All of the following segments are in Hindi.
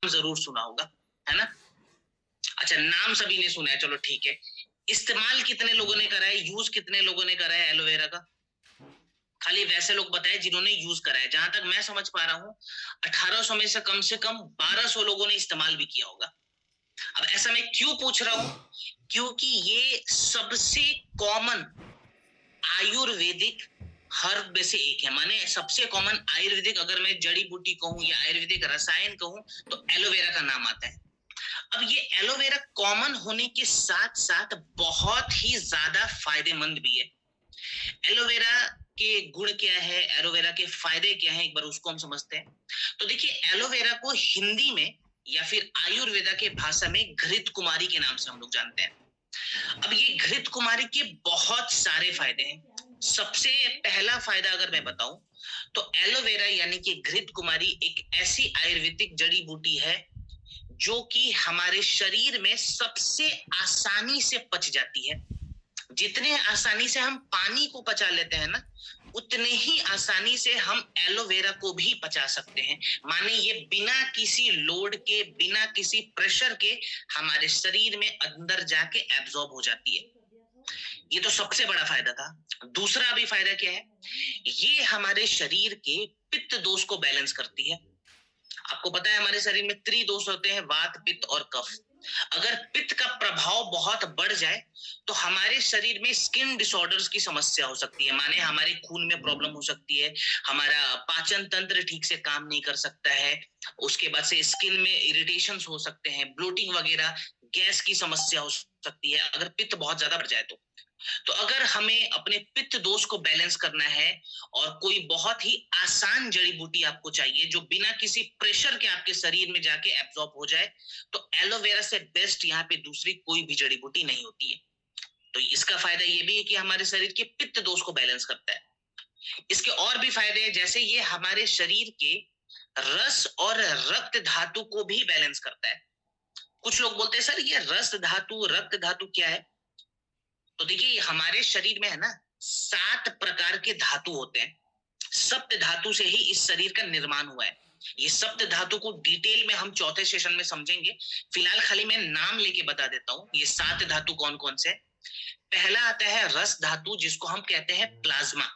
जरूर सुना होगा, है ना? अच्छा, नाम सभी ने सुना है, चलो ठीक है। इस्तेमाल कितने लोगों ने करा है, यूज कितने लोगों ने करा है एलोवेरा का? खाली वैसे लोग बताए जिन्होंने यूज करा है। जहां तक मैं समझ पा रहा हूँ 1800 में से कम 1200 लोगों ने इस्तेमाल भी किया होगा। अब ऐसा मैं क्यों पूछ रहा हूं? क्योंकि ये सबसे कॉमन आयुर्वेदिक हर्ब में से एक है। माने सबसे कॉमन आयुर्वेदिक, अगर मैं जड़ी बूटी कहूं या आयुर्वेदिक रसायन कहूं, तो एलोवेरा का नाम आता है। अब ये एलोवेरा कॉमन होने के साथ साथ बहुत ही ज्यादा फायदेमंद भी है। एलोवेरा के गुण क्या है, एलोवेरा के फायदे क्या हैं, एक बार उसको हम समझते हैं। तो देखिए, एलोवेरा को हिंदी में या फिर आयुर्वेदा के भाषा में घृत कुमारी के नाम से हम लोग जानते हैं। अब ये घृत कुमारी के बहुत सारे फायदे हैं। सबसे पहला फायदा अगर मैं बताऊं, तो एलोवेरा यानी कि घृत कुमारी एक ऐसी आयुर्वेदिक जड़ी बूटी है जो कि हमारे शरीर में सबसे आसानी से पच जाती है। जितने आसानी से हम पानी को पचा लेते हैं ना, उतने ही आसानी से हम एलोवेरा को भी पचा सकते हैं। माने ये बिना किसी लोड के, बिना किसी प्रेशर के हमारे शरीर में अंदर जाके एब्जॉर्ब हो जाती है। ये तो सबसे बड़ा फायदा था। दूसरा भी फायदा क्या है? ये हमारे शरीर के पित्त दोष को बैलेंस करती है। आपको पता है हमारे शरीर में त्रिदोष होते हैं, वात, पित्त और कफ। अगर पित्त का प्रभाव बहुत बढ़ जाए तो हमारे शरीर में स्किन डिसऑर्डर्स की समस्या हो सकती है। माने हमारे खून में प्रॉब्लम हो सकती है, हमारा पाचन तंत्र ठीक से काम नहीं कर सकता है, उसके बाद से स्किन में इरिटेशंस हो सकते हैं, ब्लोटिंग वगैरह, गैस की समस्या हो सकती है अगर पित्त बहुत ज्यादा बढ़ जाए तो अगर हमें अपने पित्त दोष को बैलेंस करना है और कोई बहुत ही आसान जड़ी बूटी आपको चाहिए जो बिना किसी प्रेशर के आपके शरीर में जाके एब्जॉर्ब हो जाए, तो एलोवेरा से बेस्ट यहाँ पे दूसरी कोई भी जड़ी बूटी नहीं होती है। तो इसका फायदा ये भी है कि हमारे शरीर के पित्त दोष को बैलेंस करता है। इसके और भी फायदे हैं, जैसे ये हमारे शरीर के रस और रक्त धातु को भी बैलेंस करता है। कुछ लोग बोलते हैं सर ये रस धातु, रक्त धातु क्या है? तो देखिए, हमारे शरीर में है ना 7 प्रकार के धातु होते हैं। सप्त धातु से ही इस शरीर का निर्माण हुआ है। ये सप्त धातु को डिटेल में हम चौथे सेशन में समझेंगे। फिलहाल खाली मैं नाम लेके बता देता हूं ये 7 धातु कौन कौन से। पहला आता है रस धातु, जिसको हम कहते हैं प्लाज्मा।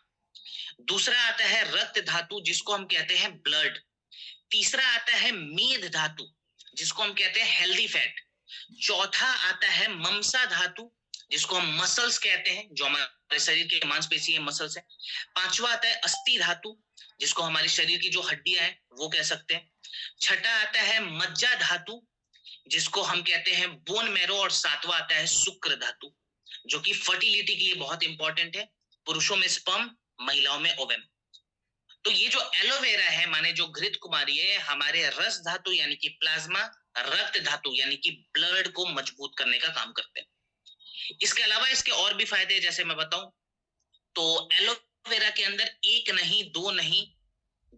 दूसरा आता है रक्त धातु, जिसको हम कहते हैं ब्लड। तीसरा आता है मेद धातु, जिसको हम कहते हैं हेल्दी फैट। चौथा आता है ममसा धातु, जिसको हम मसल्स कहते हैं, जो हमारे शरीर के मांसपेशी है, मसल्स है। पांचवा आता है अस्थि धातु, जिसको हमारे शरीर की जो हड्डियां हैं वो कह सकते हैं। छठा आता है मज्जा धातु, जिसको हम कहते हैं बोन मैरो। और सातवां आता है शुक्र धातु, जो कि फर्टिलिटी के लिए बहुत इंपॉर्टेंट है। पुरुषों में स्पर्म, महिलाओं में ओवम। तो ये जो एलोवेरा है, माने जो घृत कुमारी है, हमारे रस धातु यानी कि प्लाज्मा, रक्त धातु यानी कि ब्लड को मजबूत करने का काम करते हैं। इसके अलावा इसके और भी फायदे जैसे मैं बताऊं, तो एलोवेरा के अंदर एक नहीं, दो नहीं,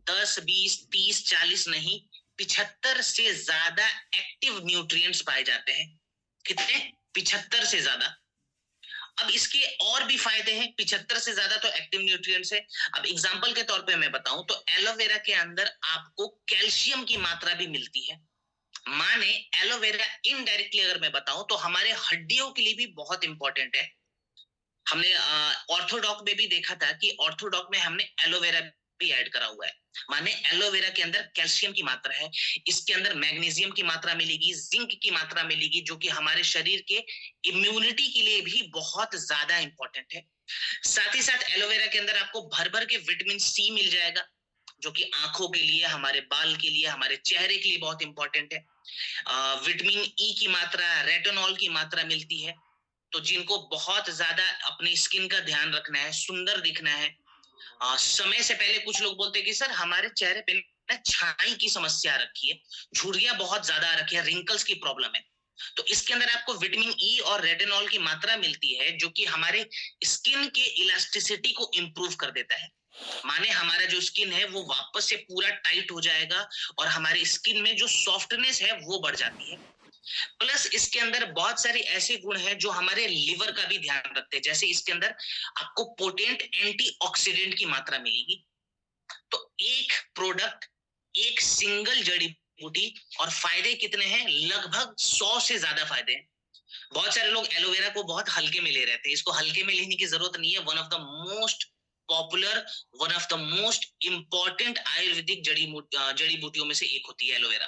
10, 20, 30, 40 नहीं, 75 से ज्यादा एक्टिव न्यूट्रिएंट्स पाए जाते हैं। कितने? 75 से ज्यादा। अब इसके और भी फायदे हैं, 75 से ज्यादा तो एक्टिव न्यूट्रिएंट्स है। अब एग्जांपल के तौर पे मैं बताऊं तो एलोवेरा के अंदर आपको कैल्शियम की मात्रा भी मिलती है। माने एलोवेरा इनडायरेक्टली अगर मैं बताऊं तो हमारे हड्डियों के लिए भी बहुत इंपॉर्टेंट है। हमने ऑर्थोडॉक में भी देखा था कि ऑर्थोडॉक में हमने एलोवेरा भी ऐड करा हुआ है। माने एलोवेरा के अंदर कैल्शियम की मात्रा है, इसके अंदर मैग्नीशियम की मात्रा मिलेगी, जिंक की मात्रा मिलेगी, जो कि हमारे शरीर के इम्यूनिटी के लिए भी बहुत ज्यादा इंपॉर्टेंट है। साथ ही साथ एलोवेरा के अंदर आपको भर भर के विटामिन सी मिल जाएगा, जो कि आंखों के लिए, हमारे बाल के लिए, हमारे चेहरे के लिए बहुत इंपॉर्टेंट है। विटामिन ई की मात्रा, रेटिनॉल की मात्रा मिलती है। तो जिनको बहुत ज्यादा अपनी स्किन का ध्यान रखना है, सुंदर दिखना है, समय से पहले कुछ लोग बोलते हैं कि सर हमारे चेहरे पे ना छाई की समस्या रखी है, झुर्रियां बहुत ज्यादा रखी है, रिंकल्स की प्रॉब्लम है। तो इसके अंदर आपको विटामिन ई और रेटिनॉल की मात्रा मिलती है, जो कि हमारे स्किन के इलास्टिसिटी को इंप्रूव कर देता है। माने हमारा जो स्किन है वो वापस से पूरा टाइट हो जाएगा और हमारे स्किन में जो सॉफ्टनेस है वो बढ़ जाती है। प्लस इसके अंदर बहुत सारे ऐसे गुण हैं जो हमारे लिवर का भी ध्यान रखते हैं। जैसे इसके अंदर आपको पोटेंट एंटीऑक्सीडेंट की मात्रा मिलेगी। तो एक प्रोडक्ट, एक सिंगल जड़ी बूटी, और फायदे कितने हैं? लगभग 100 से ज्यादा फायदे हैं। बहुत सारे लोग एलोवेरा को बहुत हल्के में ले रहे थे, इसको हल्के में लेने की जरूरत नहीं है। One of the most popular, one of the most important Ayurvedic जड़ी बूटियों में से एक होती है एलोवेरा।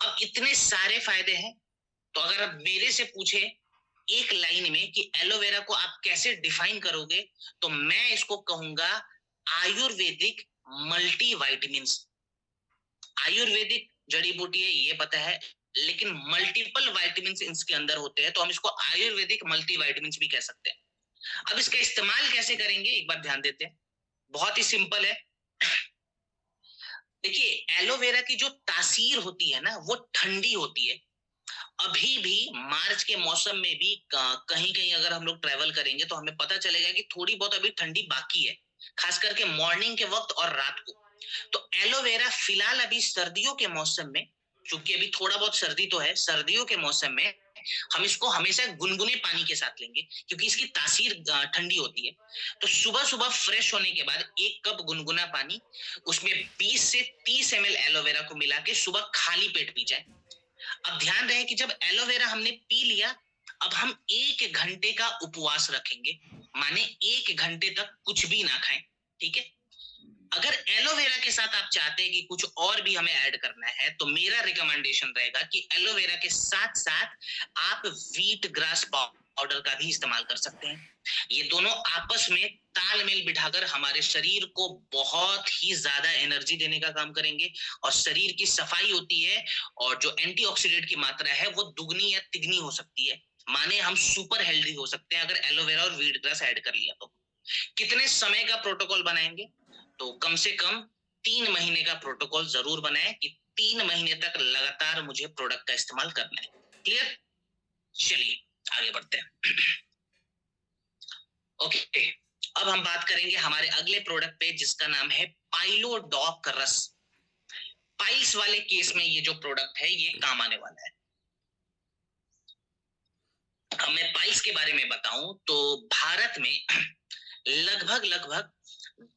अब इतने सारे फायदे हैं, तो अगर आप मेरे से पूछे एक लाइन में कि एलोवेरा को आप कैसे डिफाइन करोगे, तो मैं इसको कहूंगा आयुर्वेदिक मल्टीविटामिन्स। आयुर्वेदिक जड़ी बूटी है ये पता है, लेकिन मल्टीपल विटामिन्स इसके अंदर होते हैं, तो हम इसको आयुर्वेदिक मल्टीविटामिन्स भी कह सकते हैं। अब इसका इस्तेमाल कैसे करेंगे एक बार ध्यान देते हैं, बहुत ही सिंपल है। देखिए एलोवेरा की जो तासीर होती है ना वो ठंडी होती है। अभी भी मार्च के मौसम में भी कहीं कहीं अगर हम लोग ट्रेवल करेंगे तो हमें पता चलेगा कि थोड़ी बहुत अभी ठंडी बाकी है, खास करके मॉर्निंग के वक्त और रात को। तो एलोवेरा फिलहाल अभी सर्दियों के मौसम में, क्योंकि अभी थोड़ा बहुत सर्दी तो है, सर्दियों के मौसम में हम इसको हमेशा गुनगुने पानी के साथ लेंगे, क्योंकि इसकी तासीर ठंडी होती है। तो सुबह सुबह फ्रेश होने के बाद 1 कप गुनगुना पानी, उसमें 20 से 30 ml एलोवेरा को मिला के सुबह खाली पेट पी जाए। अब ध्यान रहे कि जब एलोवेरा हमने पी लिया, अब हम 1 घंटे का उपवास रखेंगे, माने 1 घंटे तक कुछ भी ना खाएं, ठीक है। अगर एलोवेरा के साथ आप चाहते हैं कि कुछ और भी हमें ऐड करना है, तो मेरा रिकमेंडेशन रहेगा कि एलोवेरा के साथ साथ आप व्हीट ग्रास पाउडर का भी इस्तेमाल कर सकते हैं। ये दोनों आपस में तालमेल बिठाकर हमारे शरीर को बहुत ही ज्यादा एनर्जी देने का काम करेंगे, और शरीर की सफाई होती है, और जो एंटीऑक्सीडेंट की मात्रा है वो दुगनी या तिगनी हो सकती है। माने हम सुपर हेल्दी हो सकते हैं अगर एलोवेरा और व्हीट ग्रास ऐड कर लिया तो। कितने समय का प्रोटोकॉल बनाएंगे? तो कम से कम 3 महीने का प्रोटोकॉल जरूर बनाए कि 3 महीने तक लगातार मुझे प्रोडक्ट का इस्तेमाल करना है। क्लियर? चलिए आगे बढ़ते हैं। ओके, अब हम बात करेंगे हमारे अगले प्रोडक्ट पे, जिसका नाम है पाइलोडॉक रस। पाइल्स वाले केस में ये जो प्रोडक्ट है ये काम आने वाला है। अब मैं पाइल्स के बारे में बताऊं तो भारत में लगभग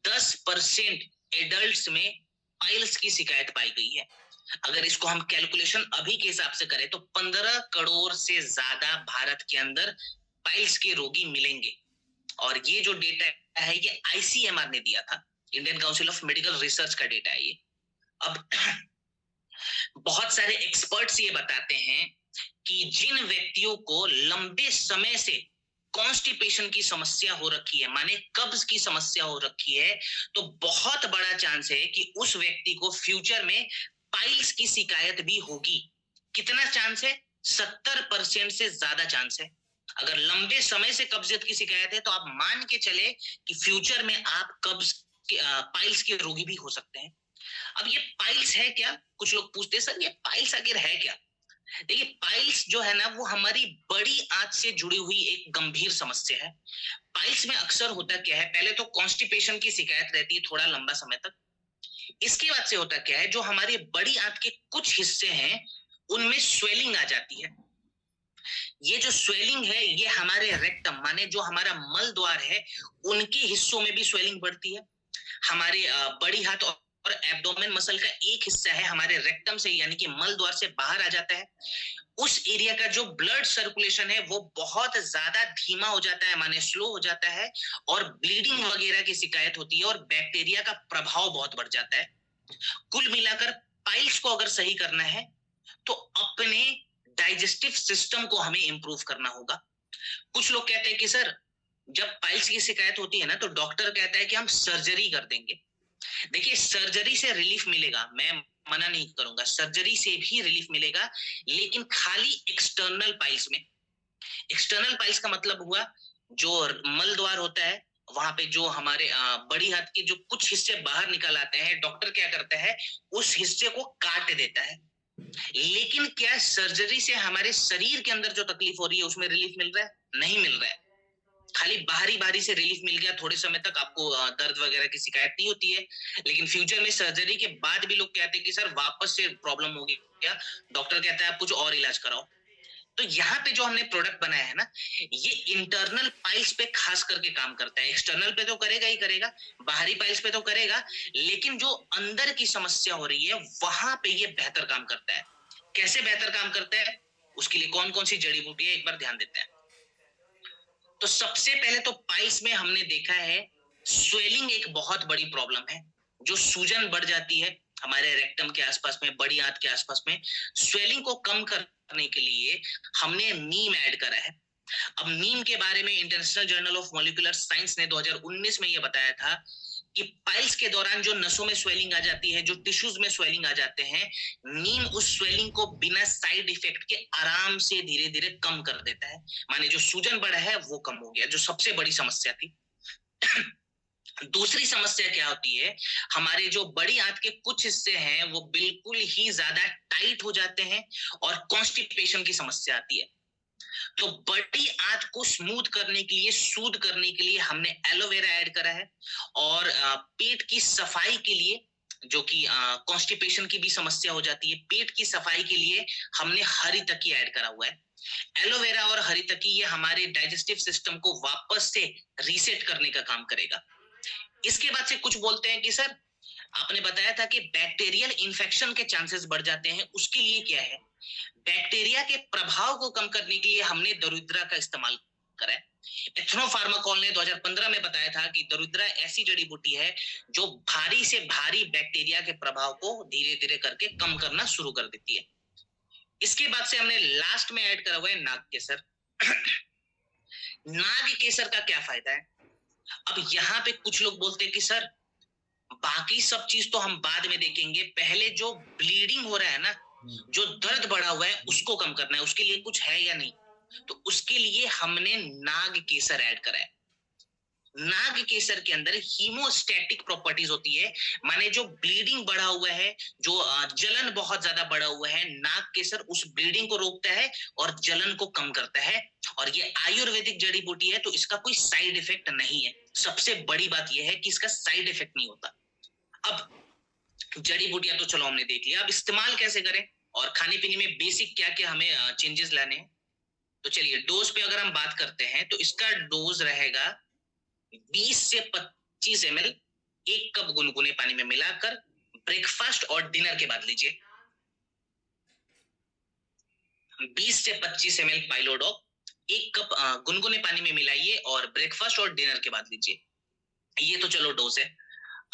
10% एडल्ट्स में पाइल्स की शिकायत पाई गई है। अगर इसको हम कैलकुलेशन अभी के हिसाब से करें तो 15 करोड़ से ज्यादा भारत के अंदर पाइल्स के रोगी मिलेंगे। और ये जो डेटा है ये आईसीएमआर ने दिया था, Indian council of medical research का डेटा है ये। अब बहुत सारे एक्सपर्ट्स ये बताते हैं कि जिन व्यक्तियों को लंबे समय से कॉन्स्टिपेशन की समस्या हो रखी है, माने कब्ज की समस्या हो रखी है, तो बहुत बड़ा चांस है कि उस व्यक्ति को फ्यूचर में पाइल्स की शिकायत भी होगी। कितना चांस है? 70% से ज्यादा चांस है। अगर लंबे समय से कब्जियत की शिकायत है तो आप मान के चले कि फ्यूचर में आप पाइल्स के रोगी भी हो सकते हैं। अब ये पाइल्स है क्या? कुछ लोग पूछते हैं सर ये पाइल्स आखिर है क्या? देखिए पाइल्स जो है ना वो हमारी बड़ी आंत से जुड़ी हुई एक गंभीर समस्या है। पाइल्स में अक्सर होता क्या है, पहले तो कॉन्स्टिपेशन की शिकायत रहती है थोड़ा लंबा समय तक। इसके बाद से होता क्या है, जो हमारी बड़ी आंत के कुछ हिस्से हैं उनमें स्वेलिंग आ जाती है। ये जो स्वेलिंग है ये हमारे रेक्टम, माने जो हमारा मल द्वार है, उनके हिस्सों में भी स्वेलिंग बढ़ती है। हमारे बड़ी हाथ और एब्डोमेन मसल का एक हिस्सा है हमारे रेक्टम से, यानी कि मल द्वार से बाहर आ जाता है। उस एरिया का जो ब्लड सर्कुलेशन है वो बहुत ज्यादा धीमा हो जाता है, माने स्लो हो जाता है, और ब्लीडिंग वगैरह की शिकायत होती है, और बैक्टीरिया का प्रभाव बहुत बढ़ जाता है। कुल मिलाकर पाइल्स को अगर सही करना है तो अपने डाइजेस्टिव सिस्टम को हमें इंप्रूव करना होगा। कुछ लोग कहते हैं कि सर जब पाइल्स की शिकायत होती है ना तो डॉक्टर कहता है कि हम सर्जरी कर देंगे। देखिए सर्जरी से रिलीफ मिलेगा, मैं मना नहीं करूंगा, सर्जरी से भी रिलीफ मिलेगा, लेकिन खाली एक्सटर्नल पाइल्स में। एक्सटर्नल पाइल्स का मतलब हुआ जो मल द्वार होता है वहां पे जो हमारे बड़ी हाथ के जो कुछ हिस्से बाहर निकल आते हैं, डॉक्टर क्या करता है उस हिस्से को काट देता है। लेकिन क्या सर्जरी से हमारे शरीर के अंदर जो तकलीफ हो रही है उसमें रिलीफ मिल रहा है? नहीं मिल रहा है। खाली बाहरी से रिलीफ मिल गया, थोड़े समय तक आपको दर्द वगैरह की शिकायत नहीं होती है, लेकिन फ्यूचर में सर्जरी के बाद भी लोग कहते हैं कि सर वापस से प्रॉब्लम हो गया, डॉक्टर कहता है आप कुछ और इलाज कराओ। तो यहाँ पे जो हमने प्रोडक्ट बनाया है ना, ये इंटरनल पाइल्स पे खास करके काम करता है। एक्सटर्नल पे तो करेगा ही करेगा, बाहरी पाइल्स पे तो करेगा, लेकिन जो अंदर की समस्या हो रही है वहां पे ये बेहतर काम करता है। कैसे बेहतर काम करता है, उसके लिए कौन कौन सी जड़ी बूटी है एक बार ध्यान देते हैं। तो सबसे पहले तो पाइल्स में हमने देखा है स्वेलिंग एक बहुत बड़ी प्रॉब्लम है, जो सूजन बढ़ जाती है हमारे रेक्टम के आसपास में, बड़ी आंत के आसपास में। स्वेलिंग को कम करने के लिए हमने नीम ऐड करा है। अब नीम के बारे में international journal of molecular science ने 2019 में यह बताया था कि पाइल्स के दौरान जो नसों में स्वेलिंग आ जाती है, जो टिश्यूज में स्वेलिंग आ जाते हैं, नीम उस स्वेलिंग को बिना साइड इफेक्ट के आराम से धीरे धीरे कम कर देता है। माने जो सूजन बढ़ा है वो कम हो गया, जो सबसे बड़ी समस्या थी। दूसरी समस्या क्या होती है, हमारे जो बड़ी आंत के कुछ हिस्से हैं वो बिल्कुल ही ज्यादा टाइट हो जाते हैं और कॉन्स्टिपेशन की समस्या आती है। तो बड़ी आंत को स्मूथ करने के लिए, सूद करने के लिए हमने एलोवेरा ऐड करा है। और पेट की सफाई के लिए, जो कि कॉन्स्टिपेशन की भी समस्या हो जाती है, पेट की सफाई के लिए हमने हरी तकी ऐड करा हुआ है। एलोवेरा और हरी तकी ये हमारे डाइजेस्टिव सिस्टम को वापस से रीसेट करने का काम करेगा। इसके बाद से कुछ बोलते हैं कि सर आपने बताया था कि बैक्टीरियल इन्फेक्शन के चांसेस बढ़ जाते हैं, उसके लिए क्या है? बैक्टीरिया के प्रभाव को कम करने के लिए हमने दरिद्रा का इस्तेमाल करा है। एथनोफार्माकोल ने 2015 में बताया था कि दरिद्रा ऐसी जड़ी बूटी है जो भारी से भारी बैक्टीरिया के प्रभाव को धीरे धीरे करके कम करना शुरू कर देती है। इसके बाद से हमने लास्ट में ऐड करा हुआ है नाग केसर। नाग केसर का क्या फायदा है? अब यहाँ पे कुछ लोग बोलते हैं कि सर बाकी सब चीज तो हम बाद में देखेंगे, पहले जो ब्लीडिंग हो रहा है ना, जो दर्द बढ़ा हुआ है उसको कम करना है, उसके लिए कुछ है या नहीं? तो उसके लिए हमने नाग केसर ऐड करा है। नाग केसर के अंदर हीमोस्टैटिक प्रॉपर्टीज होती है, माने जो ब्लीडिंग बढ़ा हुआ है, जो जलन बहुत ज्यादा बढ़ा हुआ है, नाग केसर उस ब्लीडिंग को रोकता है और जलन को कम करता है। और ये आयुर्वेदिक जड़ी बूटी है तो इसका कोई साइड इफेक्ट नहीं है। सबसे बड़ी बात यह है कि इसका साइड इफेक्ट नहीं होता। अब जड़ी बूटियां तो चलो हमने देख लिया, अब इस्तेमाल कैसे करें और खाने पीने में बेसिक क्या क्या हमें चेंजेस लाने हैं। तो चलिए डोज पे अगर हम बात करते हैं तो इसका डोज रहेगा 20 से 25 ml, 1 कप गुनगुने पानी में मिलाकर ब्रेकफास्ट और डिनर के बाद लीजिए। 20 से 25 ml पाइलोडॉक 1 कप गुनगुने पानी में मिलाइए और ब्रेकफास्ट और डिनर के बाद लीजिए। ये तो चलो डोज है।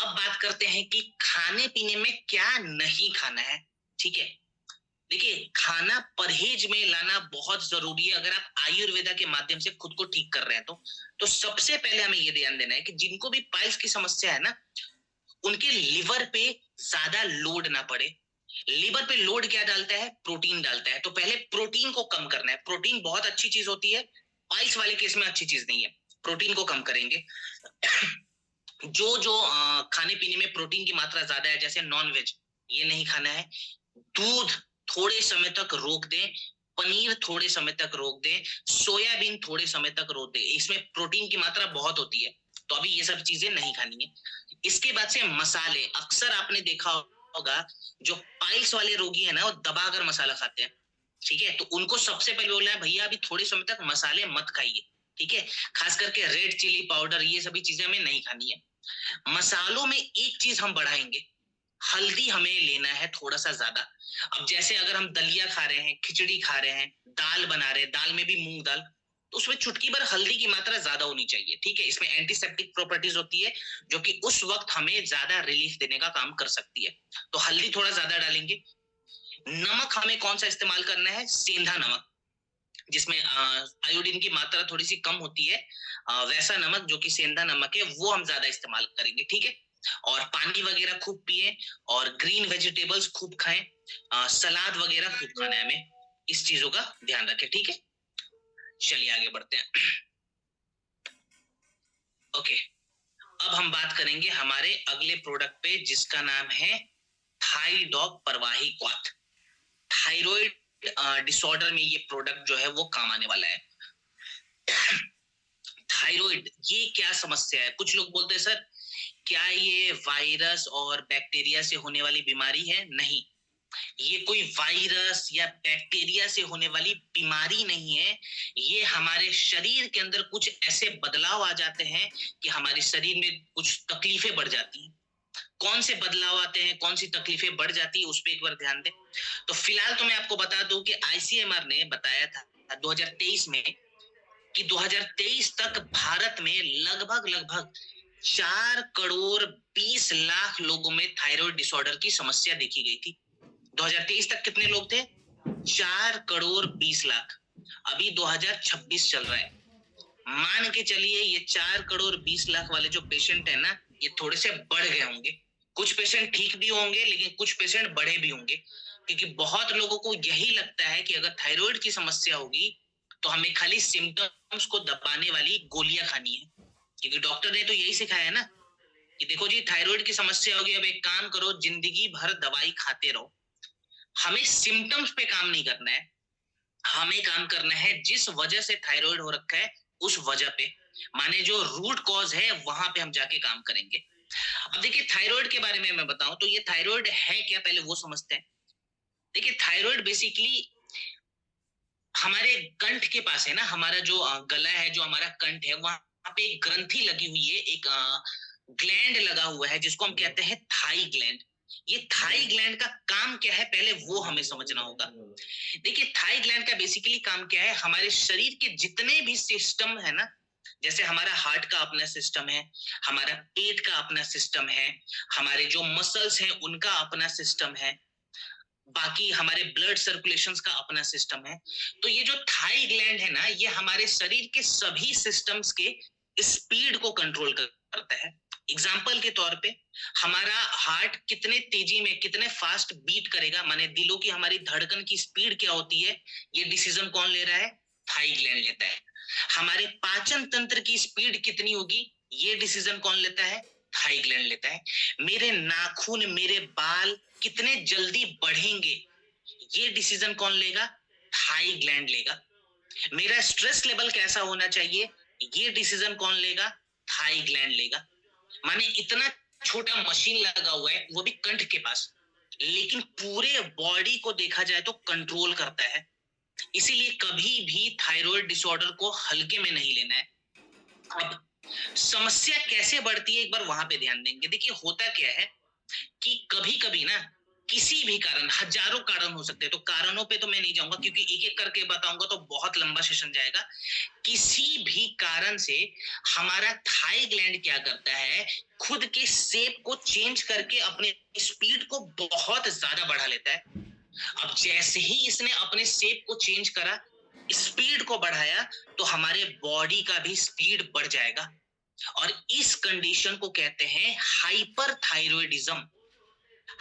अब बात करते हैं कि खाने पीने में क्या नहीं खाना है। ठीक है, देखिए खाना परहेज में लाना बहुत जरूरी है अगर आप आयुर्वेदा के माध्यम से खुद को ठीक कर रहे हैं तो सबसे पहले हमें यह ध्यान देना है कि जिनको भी पाइल्स की समस्या है ना, उनके लिवर पे ज्यादा लोड ना पड़े। लिवर पे लोड क्या डालता है? प्रोटीन डालता है। तो पहले प्रोटीन को कम करना है। प्रोटीन बहुत अच्छी चीज होती है, पाइल्स वाले केस में अच्छी चीज नहीं है। प्रोटीन को कम करेंगे। जो खाने पीने में प्रोटीन की मात्रा ज्यादा है, जैसे नॉन वेज, ये नहीं खाना है। दूध थोड़े समय तक रोक दें, पनीर थोड़े समय तक रोक दें, सोयाबीन थोड़े समय तक रोक दें, इसमें प्रोटीन की मात्रा बहुत होती है, तो अभी ये सब चीजें नहीं खानी है। इसके बाद से मसाले, अक्सर आपने देखा होगा जो पाइल्स वाले रोगी है ना, वो दबाकर मसाला खाते हैं। ठीक है, तो उनको सबसे पहले बोलना है भैया अभी थोड़े समय तक मसाले मत खाइए। ठीक है, खास करके रेड चिली पाउडर, ये सभी चीजें हमें नहीं खानी है। मसालों में एक चीज हम बढ़ाएंगे, हल्दी हमें लेना है थोड़ा सा ज्यादा। अब जैसे अगर हम दलिया खा रहे हैं, खिचड़ी खा रहे हैं, दाल बना रहे हैं, दाल में भी मूंग दाल, तो उसमें चुटकी भर हल्दी की मात्रा ज्यादा होनी चाहिए। ठीक है, इसमें एंटीसेप्टिक प्रॉपर्टीज होती है जो कि उस वक्त हमें ज्यादा रिलीफ देने का काम कर सकती है, तो हल्दी थोड़ा ज्यादा डालेंगे। नमक हमें कौन सा इस्तेमाल करना है? सेंधा नमक, जिसमें आयोडीन की मात्रा थोड़ी सी कम होती है, वैसा नमक जो कि सेंधा नमक है वो हम ज्यादा इस्तेमाल करेंगे। ठीक है, और पानी वगैरह खूब पिए और ग्रीन वेजिटेबल्स खूब खाएं, सलाद वगैरह खूब खाना है हमें, इस चीजों का ध्यान रखें। ठीक है, चलिए आगे बढ़ते हैं। ओके, अब हम बात करेंगे हमारे अगले प्रोडक्ट पे जिसका नाम है थाईडॉग परवाही क्वाथ। थायराइड डिसऑर्डर में ये प्रोडक्ट जो है वो काम आने वाला है। थायराइड ये क्या समस्या है? कुछ लोग बोलते हैं सर क्या ये वायरस और बैक्टीरिया से होने वाली बीमारी है? नहीं, ये कोई वायरस या बैक्टीरिया से होने वाली बीमारी नहीं है। ये हमारे शरीर के अंदर कुछ ऐसे बदलाव आ जाते हैं कि हमारे शरीर में कुछ तकलीफें बढ़ जाती हैं। कौन से बदलाव आते हैं, कौन सी तकलीफें बढ़ जाती है, उस पर एक बार ध्यान दें। तो फिलहाल तो मैं आपको बता दूं कि आईसीएमआर ने बताया था 2023 में कि 2023 तक भारत में लगभग लगभग 4 करोड़ 20 लाख लोगों में थायराइड डिसऑर्डर की समस्या देखी गई थी। 2023 तक कितने लोग थे? 4 करोड़ 20 लाख। अभी 2026 चल रहा है, मान के चलिए ये 4 करोड़ 20 लाख वाले जो पेशेंट है ना, ये थोड़े से बढ़ गए होंगे। कुछ पेशेंट ठीक भी होंगे, लेकिन कुछ पेशेंट बढ़े भी होंगे, क्योंकि बहुत लोगों को यही लगता है कि अगर थायराइड की समस्या होगी तो हमें खाली सिम्टम्स को दबाने वाली गोलियां खानी है, क्योंकि डॉक्टर ने तो यही सिखाया है ना कि देखो जी थायराइड की समस्या होगी, अब एक काम करो, जिंदगी भर दवाई खाते रहो। हमें सिम्टम्स पे काम नहीं करना है, हमें काम करना है जिस वजह से थायराइड हो रखा है उस वजह पे, माने जो रूट कॉज है वहां पे हम जाके काम करेंगे। अब देखिए थायराइड के बारे में मैं बताऊं तो ये थायराइड है क्या, पहले वो समझते हैं। देखिए थायराइड बेसिकली हमारे कंठ के पास है ना, हमारा जो गला है, जो हमारा कंठ है, वहां पे एक ग्रंथि लगी हुई है, एक ग्लैंड लगा हुआ है जिसको हम कहते हैं थाई ग्लैंड। ये थाई ग्लैंड का काम क्या है, पहले वो हमें समझना होगा। देखिए थाई ग्लैंड का बेसिकली काम क्या है, हमारे शरीर के जितने भी सिस्टम है ना, जैसे हमारा हार्ट का अपना सिस्टम है, हमारा पेट का अपना सिस्टम है, हमारे जो मसल्स हैं उनका अपना सिस्टम है, बाकी हमारे ब्लड सर्कुलेशंस का अपना सिस्टम है। तो ये जो थाई ग्लैंड है ना, ये हमारे शरीर के सभी सिस्टम्स के स्पीड को कंट्रोल करता है। एग्जाम्पल के तौर पे हमारा हार्ट कितने तेजी में, कितने फास्ट बीट करेगा, माने दिलों की हमारी धड़कन की स्पीड क्या होती है, ये डिसीजन कौन ले रहा है? थाई ग्लैंड लेता है। हमारे पाचन तंत्र की स्पीड कितनी होगी, ये डिसीजन कौन लेता है? थाई ग्लैंड लेता है। मेरे नाखून, मेरे बाल कितने जल्दी बढ़ेंगे, ये डिसीजन कौन लेगा? थाई ग्लैंड लेगा। मेरा स्ट्रेस लेवल कैसा होना चाहिए, ये डिसीजन कौन लेगा? थाई ग्लैंड लेगा। माने इतना छोटा मशीन लगा हुआ है, वो भी कंठ के पास, लेकिन पूरे बॉडी को देखा जाए तो कंट्रोल करता है। इसीलिए कभी भी थायराइड डिसऑर्डर को हल्के में नहीं लेना है। अब समस्या कैसे बढ़ती है, एक बार वहां पे ध्यान देंगे। देखिए होता क्या है कि कभी कभी ना किसी भी कारण, हजारों कारण हो सकते हैं, तो कारणों पे तो मैं नहीं जाऊंगा क्योंकि एक एक करके बताऊंगा तो बहुत लंबा सेशन जाएगा। किसी भी कारण से हमारा थाई ग्लैंड क्या करता है, खुद के शेप को चेंज करके अपने स्पीड को बहुत ज्यादा बढ़ा लेता है। अब जैसे ही इसने अपने शेप को चेंज करा, स्पीड को बढ़ाया, तो हमारे बॉडी का भी स्पीड बढ़ जाएगा, और इस कंडीशन को कहते हैं हाइपरथायरॉयडिज्म।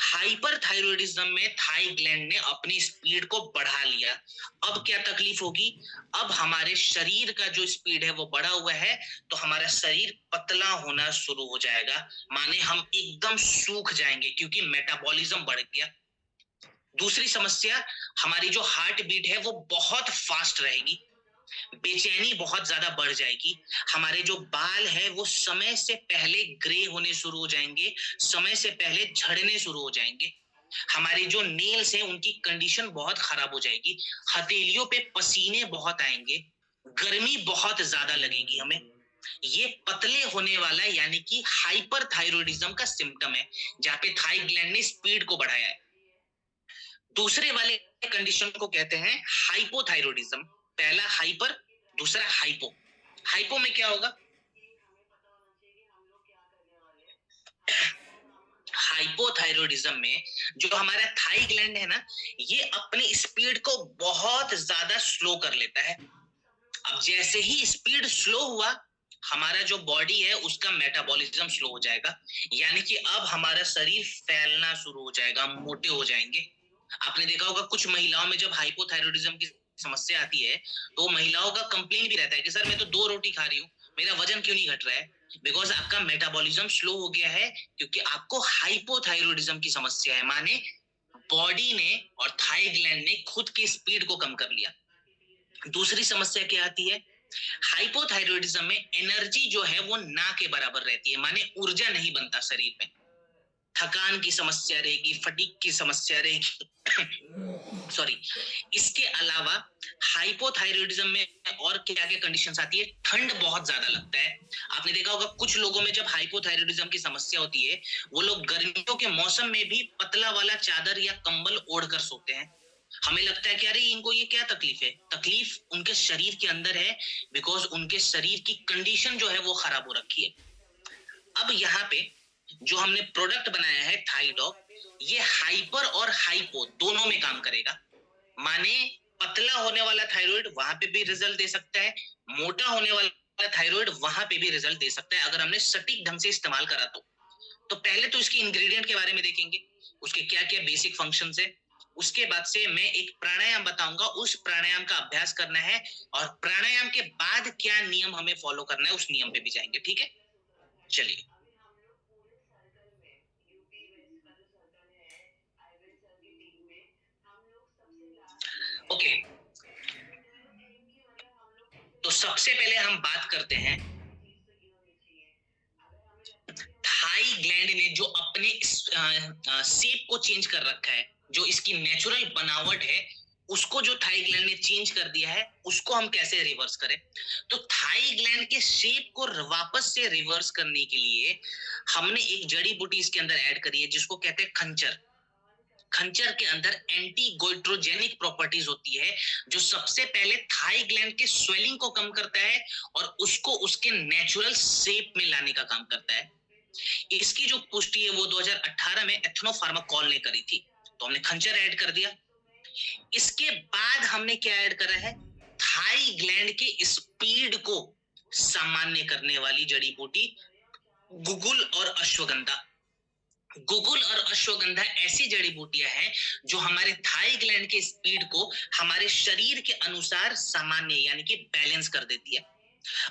हाइपरथायरॉयडिज्म में थाई ग्लैंड ने अपनी स्पीड को बढ़ा लिया। अब क्या तकलीफ होगी, अब हमारे शरीर का जो स्पीड है वो बढ़ा हुआ है, तो हमारा शरीर पतला होना शुरू हो जाएगा, माने हम एकदम सूख जाएंगे क्योंकि मेटाबॉलिज्म बढ़ गया। दूसरी समस्या, हमारी जो हार्ट बीट है वो बहुत फास्ट रहेगी, बेचैनी बहुत ज्यादा बढ़ जाएगी, हमारे जो बाल है वो समय से पहले ग्रे होने शुरू हो जाएंगे, समय से पहले झड़ने शुरू हो जाएंगे, हमारे जो नेल्स हैं उनकी कंडीशन बहुत खराब हो जाएगी, हथेलियों पे पसीने बहुत आएंगे, गर्मी बहुत ज्यादा लगेगी हमें। ये पतले होने वाला यानी कि हाइपरथायरॉयडिज्म का सिम्टम है, जहां पे थाई ग्लैंड ने स्पीड को बढ़ाया है। दूसरे वाले कंडीशन को कहते हैं हाइपोथायरॉयडिज्म। पहला हाइपर, दूसरा हाइपो। हाइपो में क्या होगा, हाइपोथायरॉयडिज्म में जो हमारा थाई ग्लैंड है ना, ये अपनी स्पीड को बहुत ज्यादा स्लो कर लेता है। अब जैसे ही स्पीड स्लो हुआ, हमारा जो बॉडी है उसका मेटाबॉलिज्म स्लो हो जाएगा, यानी कि अब हमारा शरीर फैलना शुरू हो जाएगा, हम मोटे हो जाएंगे। आपने देखा होगा कुछ महिलाओं में जब हाइपोथायरॉयडिज्म की समस्या आती है तो महिलाओं का कंप्लेन भी रहता है कि सर मैं तो 2 रोटी खा रही हूँ, मेरा वजन क्यों नहीं घट रहा है? बिकॉज आपका मेटाबॉलिज्म स्लो हो गया है, क्योंकि आपको हाइपोथायरॉयडिज्म की समस्या है, माने बॉडी ने और थाई ग्लैंड ने खुद की स्पीड को कम कर लिया। दूसरी समस्या क्या आती है, हाइपोथायरॉयडिज्म में एनर्जी जो है वो ना के बराबर रहती है, माने ऊर्जा नहीं बनता शरीर में। थकान की समस्या रहेगी, फटीग की समस्या रहेगी सॉरी। इसके अलावा हाइपोथायरॉयडिज्म में और क्या क्या कंडीशंस आती है, ठंड बहुत ज्यादा लगता है। आपने देखा होगा कुछ लोगों में जब हाइपोथायरॉयडिज्म की समस्या होती है, वो लोग गर्मियों के मौसम में भी पतला वाला चादर या कंबल ओढ़ कर सोते हैं। हमें लगता है कि अरे इनको ये क्या तकलीफ है, तकलीफ उनके शरीर के अंदर है, बिकॉज उनके शरीर की कंडीशन जो है वो खराब हो रखी है। अब यहाँ पे जो हमने प्रोडक्ट बनाया है थाईडॉग, ये हाइपर और हाइपो दोनों में काम करेगा। माने पतला होने वाला थायराइड वहां पे भी रिजल्ट दे सकता है, मोटा होने वाला थायराइड वहां पे भी रिजल्ट दे सकता है, अगर हमने सटीक ढंग से इस्तेमाल करा तो पहले तो इसके इंग्रेडिएंट के बारे में देखेंगे, उसके क्या क्या बेसिक फंक्शंस है। उसके बाद से मैं एक प्राणायाम बताऊंगा, उस प्राणायाम का अभ्यास करना है, और प्राणायाम के बाद क्या नियम हमें फॉलो करना है उस नियम पे भी जाएंगे। ठीक है, चलिए। ओके, तो सबसे पहले हम बात करते हैं थाई ग्लैंड ने जो अपने शेप को चेंज कर रखा है, जो इसकी नेचुरल बनावट है उसको जो थाई ग्लैंड ने चेंज कर दिया है, उसको हम कैसे रिवर्स करें। तो थाई ग्लैंड के शेप को वापस से रिवर्स करने के लिए हमने एक जड़ी बूटी इसके अंदर ऐड करी है जिसको कहते हैं खंचर। खंचर के अंदर एंटी गोइट्रोजेनिक प्रॉपर्टीज होती है, जो सबसे पहले थाई ग्लैंड के स्वेलिंग को कम करता है और उसको उसके नेचुरल शेप में लाने का काम करता है। इसकी जो पुष्टि है वो 2018 में एथनो फार्माकॉल ने करी थी, तो हमने खंचर ऐड कर दिया। इसके बाद हमने क्या ऐड करा है, थाई ग्लैंड के स्पीड को सामान्य करने वाली जड़ी बूटी गुगुल और अश्वगंधा। गुगुल और अश्वगंधा ऐसी जड़ी बूटियां हैं जो हमारे थाई ग्लैंड के स्पीड को हमारे शरीर के अनुसार सामान्य यानी कि बैलेंस कर देती है।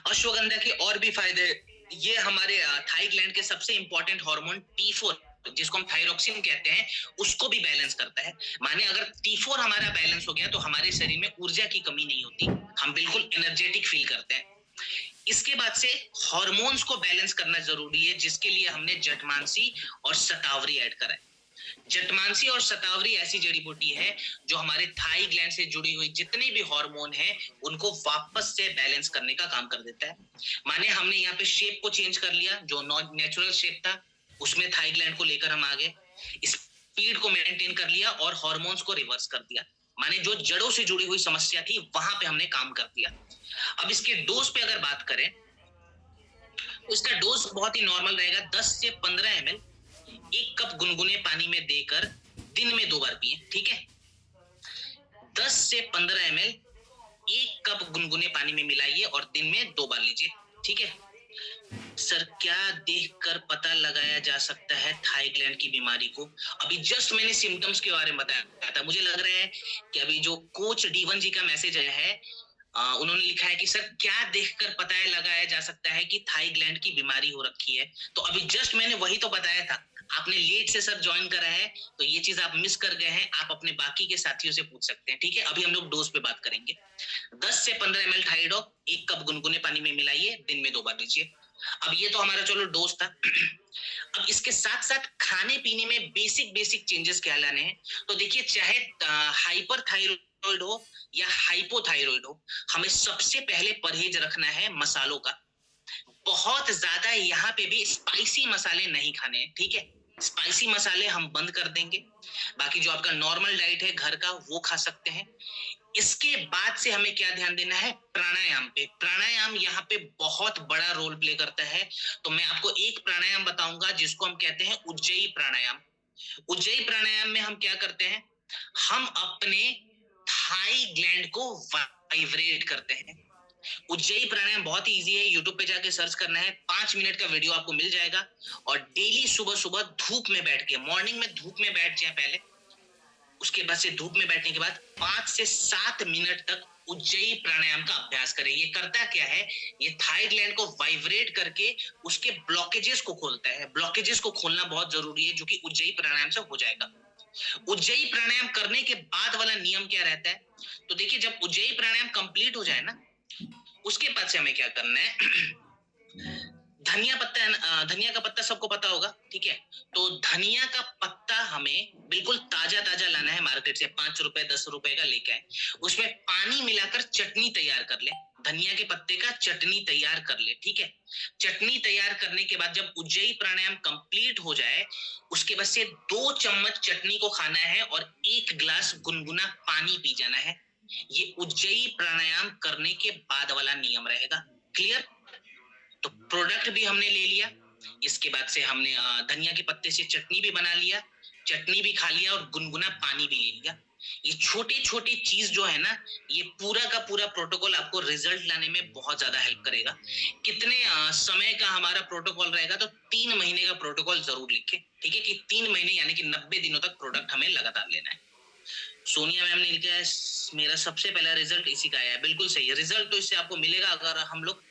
अश्वगंधा के और भी फायदे, ये हमारे थाई ग्लैंड के सबसे इंपॉर्टेंट हार्मोन T4 जिसको हम थायरोक्सिन कहते हैं उसको भी बैलेंस करता है। माने अगर T4 हमारा बैलेंस हो गया तो हमारे शरीर में ऊर्जा की कमी नहीं होती, हम बिल्कुल एनर्जेटिक फील करते हैं। इसके बाद से हार्मोन्स को बैलेंस करना जरूरी है, जिसके लिए हमने जटमांसी और शतावरी ऐड करा है। जटमांसी और शतावरी ऐसी जड़ी बूटी है जो हमारे थाई ग्लैंड से जुड़ी हुई जितने भी हार्मोन हैं उनको वापस से बैलेंस करने का काम कर देता है। माने हमने यहाँ पे शेप को चेंज कर लिया, जो नेचुरल शेप था उसमें थाई ग्लैंड को लेकर हम आ गए, स्पीड को मेंटेन कर लिया और हार्मोन्स को रिवर्स कर दिया। माने जो जड़ों से जुड़ी हुई समस्या थी वहां पे हमने काम कर दिया। अब इसके डोज पे अगर बात करें तो इसका डोज बहुत ही नॉर्मल रहेगा, 10 से 15 ml 1 कप गुनगुने पानी में देकर दिन में 2 बार पिए। ठीक है, 10 से 15 ml 1 कप गुनगुने पानी में मिलाइए और दिन में 2 बार लीजिए। ठीक है सर, क्या देखकर पता लगाया जा सकता है थाई ग्लैंड की बीमारी को? अभी जस्ट मैंने सिम्टम्स के बारे में बताया था, मुझे लग रहा है कि अभी जो कोच D1 जी का मैसेज आया है, उन्होंने लिखा है कि सर क्या देखकर पता लगाया जा सकता है कि थाई ग्लैंड की बीमारी हो रखी है। तो अभी जस्ट मैंने वही तो बताया था, आपने लेट से सर ज्वाइन करा है तो ये चीज आप मिस कर गए हैं, आप अपने बाकी के साथियों से पूछ सकते हैं। ठीक है, अभी हम लोग डोज पे बात करेंगे। 10 से 15 ml थाईडॉग 1 कप गुनगुने पानी में मिलाइए, दिन में 2 बार लीजिए। अब ये तो हमारा चलो डोज था। अब इसके साथ साथ खाने पीने में बेसिक बेसिक चेंजेस क्या लाने हैं, तो देखिए चाहे हाइपर थायराइड हो या हाइपोथायराइड हो, हमें सबसे पहले परहेज रखना है मसालों का। बहुत ज्यादा यहाँ पे भी स्पाइसी मसाले नहीं खाने हैं। ठीक है, स्पाइसी मसाले हम बंद कर देंगे, बाकी जो आपका नॉर्मल डाइट है घर का वो खा सकते हैं। इसके बाद से हमें क्या ध्यान देना है, प्राणायाम पे। प्राणायाम यहाँ पे बहुत बड़ा रोल प्ले करता है, तो मैं आपको एक प्राणायाम बताऊंगा जिसको हम कहते हैं उज्जयी प्राणायाम। उज्जयी प्राणायाम में हम क्या करते हैं, हम अपने थाई ग्लैंड को वाइब्रेट करते हैं। उज्जयी प्राणायाम बहुत ही इजी है, यूट्यूब पे जाके सर्च करना है, 5 मिनट का वीडियो आपको मिल जाएगा। और डेली सुबह सुबह धूप में बैठ के, मॉर्निंग में धूप में बैठ जाए पहले, उसके बाद से धूप में बैठने के बाद 5 से 7 मिनट तक उज्जयी प्राणायाम का अभ्यास करें। ये करता क्या है, ये थाई ग्लैंड को वाइब्रेट करके उसके ब्लॉकेजेस को खोलता है। ब्लॉकेजेस को खोलना बहुत जरूरी है, जो कि उज्जयी प्राणायाम से हो जाएगा। उज्जयी प्राणायाम करने के बाद वाला नियम क्या रहता है, तो देखिए जब उज्जयी प्राणायाम कंप्लीट हो जाए ना, उसके बाद से हमें क्या करना है धनिया पत्ता है ना, धनिया का पत्ता सबको पता होगा, ठीक है। तो धनिया का पत्ता हमें बिल्कुल ताजा ताजा लाना है मार्केट से, 5 रुपए 10 रुपए का लेके आए, उसमें पानी मिलाकर चटनी तैयार कर ले, धनिया के पत्ते का चटनी तैयार कर ले, ठीक है। चटनी तैयार करने के बाद जब उज्जयी प्राणायाम कंप्लीट हो जाए, उसके बाद से 2 चम्मच चटनी को खाना है और 1 गिलास गुनगुना पानी पी जाना है। ये उज्जयी प्राणायाम करने के बाद वाला नियम रहेगा। क्लियर? तो प्रोडक्ट भी हमने ले लिया, इसके बाद से हमने धनिया के पत्ते से चटनी भी बना लिया, चटनी भी खा लिया और गुनगुना पानी भी ले लिया। ये छोटे छोटे चीज जो है ना, ये पूरा का पूरा प्रोटोकॉल आपको रिजल्ट लाने में बहुत ज्यादा हेल्प करेगा। कितने समय का हमारा प्रोटोकॉल रहेगा, तो 3 महीने का प्रोटोकॉल जरूर लिखे, ठीक है, कि 3 महीने यानी कि 90 दिनों तक प्रोडक्ट हमें लगातार लेना है। सोनिया मैम ने लिखा है मेरा सबसे पहला रिजल्ट इसी का आया है। बिल्कुल सही है, रिजल्ट तो इससे आपको मिलेगा अगर हम लोग,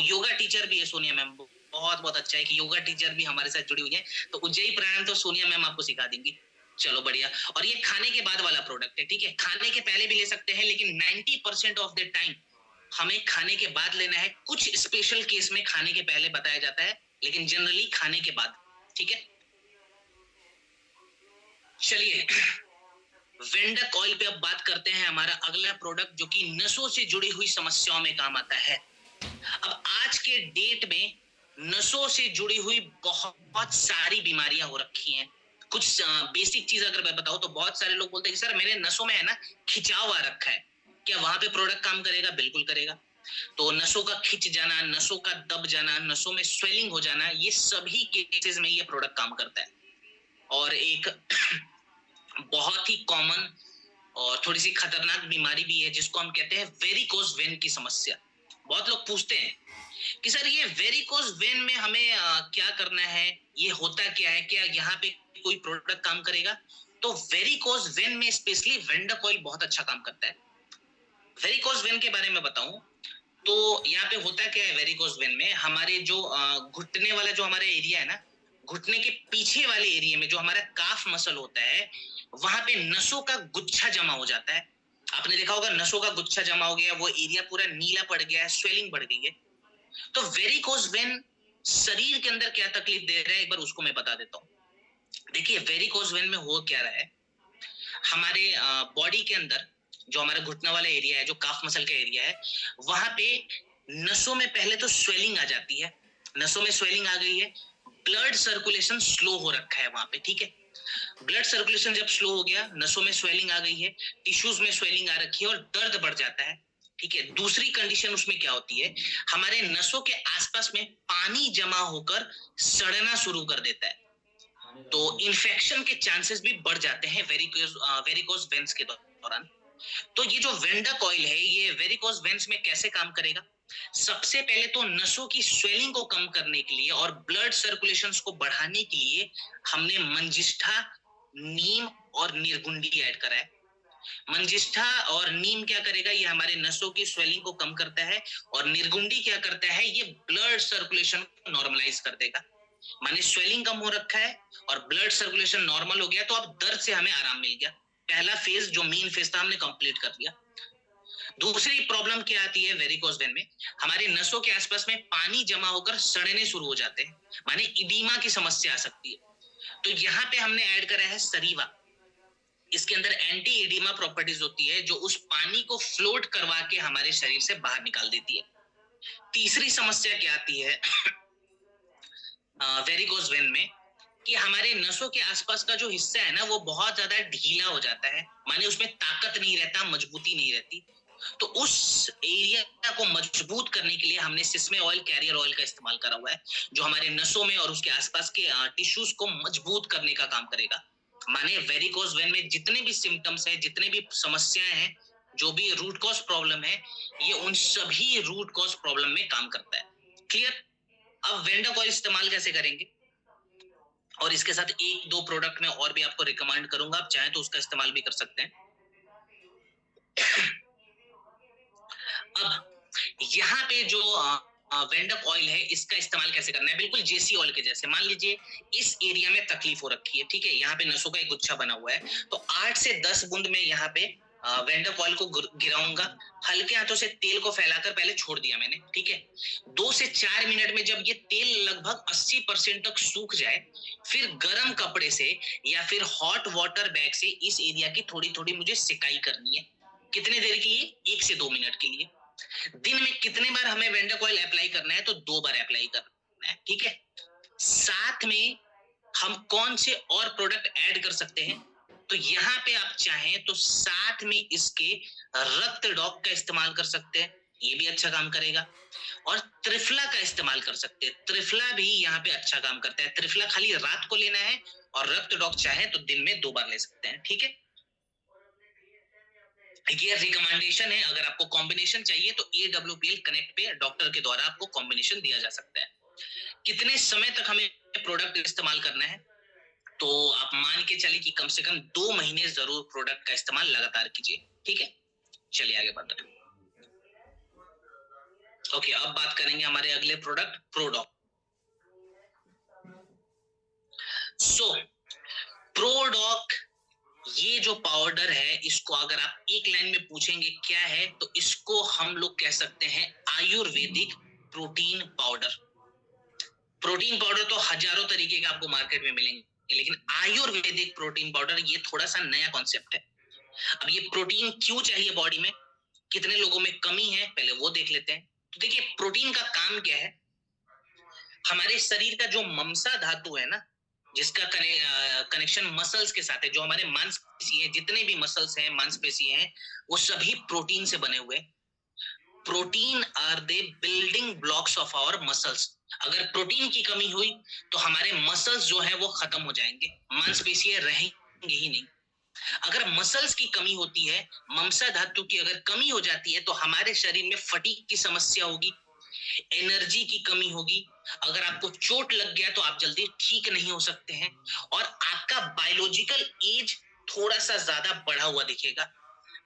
योगा टीचर भी है सोनिया मैम, बहुत बहुत अच्छा है कि योगा टीचर भी हमारे साथ जुड़ी हुई है, तो उज्जयी प्राणायाम तो सोनिया मैम आपको सिखा देंगी। चलो बढ़िया। और ये खाने के बाद वाला प्रोडक्ट है, ठीक है, खाने के पहले भी ले सकते हैं, लेकिन 90% ऑफ द टाइम हमें खाने के बाद लेना है। कुछ स्पेशल केस में खाने के पहले बताया जाता है, लेकिन जनरली खाने के बाद, ठीक है। चलिए वेंडक ऑयल पे अब बात करते हैं, हमारा अगला प्रोडक्ट जो कि नसों से जुड़ी हुई समस्याओं में काम आता है। अब आज के डेट में नसों से जुड़ी हुई बहुत सारी बीमारियां हो रखी हैं। कुछ बेसिक चीज अगर मैं बताऊं तो बहुत सारे लोग बोलते हैं कि सर मेरे नसों में है ना खिंचाव आ रखा है, क्या वहां पे प्रोडक्ट काम करेगा? बिल्कुल करेगा। तो नसों का खिंच जाना, नसों का दब जाना, नसों में स्वेलिंग हो जाना, ये सभी केसेस में ये प्रोडक्ट काम करता है। और एक बहुत ही कॉमन और थोड़ी सी खतरनाक बीमारी भी है जिसको हम कहते हैं वेरिकोज वेन की समस्या। बहुत लोग पूछते हैं कि सर ये वेरिकोज वेन में हमें क्या करना है, ये होता क्या है, क्या यहाँ पे कोई प्रोडक्ट काम करेगा? तो वेरिकोज वेन में स्पेशली वेंडक ऑयल बहुत अच्छा काम करता है। वेरिकोज वेन के बारे में बताऊं तो यहाँ पे होता क्या है, वेरिकोज वेन में हमारे जो घुटने वाला जो हमारा एरिया है ना, घुटने के पीछे वाले एरिया में जो हमारा काफ मसल होता है, वहां पे नसों का गुच्छा जमा हो जाता है। आपने देखा होगा नसों का गुच्छा जमा हो गया, वो एरिया पूरा नीला पड़ गया है, स्वेलिंग बढ़ गई है। तो वेरिकोज वेन शरीर के अंदर क्या तकलीफ दे रहा है, एक बार उसको मैं बता देता हूँ। देखिए वेरिकोज वेन में हो क्या रहा है, हमारे बॉडी के अंदर जो हमारा घुटना वाला एरिया है, जो काफ मसल का एरिया है, वहां पे नसों में पहले तो स्वेलिंग आ जाती है। नसों में स्वेलिंग आ गई है, ब्लड सर्कुलेशन स्लो हो रखा है वहां पे, ठीक है। ब्लड सर्कुलेशन जब स्लो हो गया, नसों में स्वेलिंग आ गई है, टिश्यूज में स्वेलिंग आ रखी है और दर्द बढ़ जाता है, ठीक है। दूसरी कंडीशन उसमें क्या होती है, हमारे नसों के आसपास में पानी जमा होकर सड़ना शुरू कर देता है, तो इन्फेक्शन के चांसेस भी बढ़ जाते हैं वेरिकोज वेन्स के दौरान। तो ये जो वेंडक ऑयल है, ये वेरिकोज वेन्स में कैसे काम करेगा? सबसे पहले तो नसों की स्वेलिंग को कम करने के लिए और ब्लड सर्कुलेशन को बढ़ाने के लिए हमने मंजिष्ठा, नीम और निर्गुंडी ऐड करा है। मंजिष्ठा और नीम क्या करेगा, ये हमारे नसों की स्वेलिंग को कम करता है, और निर्गुंडी क्या करता है, ये ब्लड सर्कुलेशन को नॉर्मलाइज कर देगा। माने स्वेलिंग कम हो रखा है और ब्लड सर्कुलेशन नॉर्मल हो गया, तो अब दर्द से हमें आराम मिल गया। पहला फेज जो मेन फेज था हमने कंप्लीट कर लिया। दूसरी प्रॉब्लम क्या आती है वेरिकोज वेन में, हमारे नसों के आसपास में पानी जमा होकर सड़ने शुरू हो जाते हैं, माने इडीमा की समस्या आ सकती है। तो यहाँ पे हमने ऐड करा है सरीवा। इसके अंदर एंटी इडीमा प्रॉपर्टीज होती है जो उस पानी को फ्लोट करवा के हमारे शरीर से बाहर निकाल देती है। तीसरी समस्या क्या आती है वेरिकोज वेन में, कि हमारे नसों के आसपास का जो हिस्सा है ना, वो बहुत ज्यादा ढीला हो जाता है, माने उसमें ताकत नहीं रहता, मजबूती नहीं रहती। तो उस एरिया को मजबूत करने के लिए हमने सिस्मे ऑयल, कैरियर ऑयल का इस्तेमाल करा हुआ है, जो हमारे नसों में और उसके आसपास के टिश्यूज को मजबूत करने का काम करेगा। माने वेरिकोज वेन में जितने भी सिम्टम्स हैं, जितने भी समस्याएं हैं, जो भी रूट कॉज प्रॉब्लम है, ये उन सभी रूट कॉज प्रॉब्लम में काम करता है। क्लियर? अब वेंडक ऑयल इस्तेमाल कैसे करेंगे, और इसके साथ 1-2 प्रोडक्ट में और भी आपको रिकमेंड करूंगा, आप चाहें तो उसका इस्तेमाल भी कर सकते हैं। अब यहाँ पे जो वेंडक ऑयल है, इसका इस्तेमाल कैसे करना है, बिल्कुल जेसी ऑयल के जैसे। मान लीजिए इस एरिया में तकलीफ हो रखी है, ठीक है, यहाँ पे नसों का एक गुच्छा बना हुआ है, तो 8 से 10 बूंद में यहाँ पे वेंडर कॉइल को गिराऊंगा, हल्के हाथों से तेल को फैलाकर पहले छोड़ दिया मैंने, ठीक है। 2 से 4 मिनट में जब ये तेल लगभग 80% तक सूख जाए, फिर गर्म कपड़े से या फिर हॉट वाटर बैग से इस एरिया की थोड़ी थोड़ी मुझे सिकाई करनी है। कितने देर के लिए? 1 से 2 मिनट के लिए। दिन में कितने बार हमें वेंडर कॉइल अप्लाई करना है? तो 2 बार अप्लाई करना है, ठीक है। साथ में हम कौन से और प्रोडक्ट ऐड कर सकते हैं? तो यहाँ पे आप चाहें तो साथ में इसके रक्त डॉग का इस्तेमाल कर सकते हैं, ये भी अच्छा काम करेगा। और त्रिफला का इस्तेमाल कर सकते हैं, त्रिफला भी यहाँ पे अच्छा काम करता है। त्रिफला खाली रात को लेना है और रक्त डॉग चाहे तो दिन में 2 बार ले सकते हैं, ठीक है। ये रिकमेंडेशन है, अगर आपको कॉम्बिनेशन चाहिए तो AWPL कनेक्ट पे डॉक्टर के द्वारा आपको कॉम्बिनेशन दिया जा सकता है। कितने समय तक हमें प्रोडक्ट इस्तेमाल करना है? तो आप मान के चलिए कि कम से कम 2 महीने जरूर प्रोडक्ट का इस्तेमाल लगातार कीजिए, ठीक है। चलिए आगे बढ़ते हैं। ओके, अब बात करेंगे हमारे अगले प्रोडक्ट प्रोडॉक। सो प्रोडॉक ये जो पाउडर है, इसको अगर आप एक लाइन में पूछेंगे क्या है, तो इसको हम लोग कह सकते हैं Ayurvedic protein powder. Protein powder तो हजारों तरीके के आपको मार्केट में मिलेंगे, लेकिन आयुर्वेदिक प्रोटीन पाउडर ये थोड़ा सा नया कॉन्सेप्ट है। अब ये प्रोटीन क्यों चाहिए बॉडी में, कितने लोगों में कमी है, पहले वो देख लेते हैं। तो देखिए, प्रोटीन का काम क्या है? हमारे शरीर का जो ममसा धातु है ना, जिसका कनेक्शन मसल्स के साथ है, जो हमारे मांसपेशी है, जितने भी मसल्स हैं, मांसपेशी हैं, वो सभी प्रोटीन से बने हुए। Protein are the building blocks of our muscles. अगर प्रोटीन की कमी हुई तो हमारे मसल्स जो है वो खत्म हो जाएंगे, मांसपेशियां रहेंगे ही नहीं। अगर मसल्स की कमी होती है, ममसा धातु की अगर कमी हो जाती है, तो हमारे शरीर में फटीग की समस्या होगी, एनर्जी की कमी होगी। अगर आपको चोट लग गया तो आप जल्दी ठीक नहीं हो सकते हैं, और आपका बायोलॉजिकल एज थोड़ा सा ज्यादा बढ़ा हुआ दिखेगा।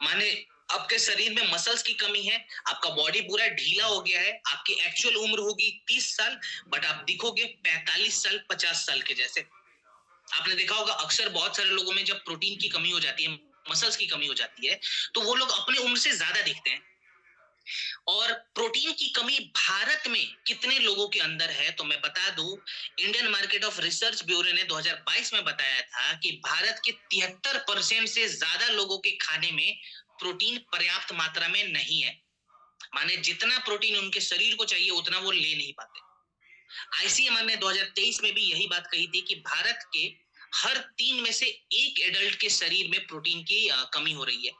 माने आपके शरीर में मसल्स की कमी है, आपका बॉडी पूरा ढीला हो गया है, आपकी एक्चुअल उम्र होगी 30 साल, बट आप दिखोगे 45 साल 50 साल के जैसे। आपने देखा होगा अक्सर बहुत सारे लोगों में जब प्रोटीन की कमी हो जाती है, मसल्स की कमी हो जाती है, तो वो लोग अपनी उम्र से ज्यादा दिखते हैं। और प्रोटीन की कमी भारत में कितने लोगों के अंदर है, तो मैं बता दूं, Indian market of research bureau ने 2022 में बताया था कि भारत के 73% से ज्यादा लोगों के खाने में प्रोटीन पर्याप्त मात्रा में नहीं है। माने जितना प्रोटीन उनके शरीर को चाहिए उतना वो ले नहीं पाते। आईसीएमआर ने 2023 में भी यही बात कही थी कि भारत के हर 3 में से 1 एडल्ट के शरीर में प्रोटीन की कमी हो रही है।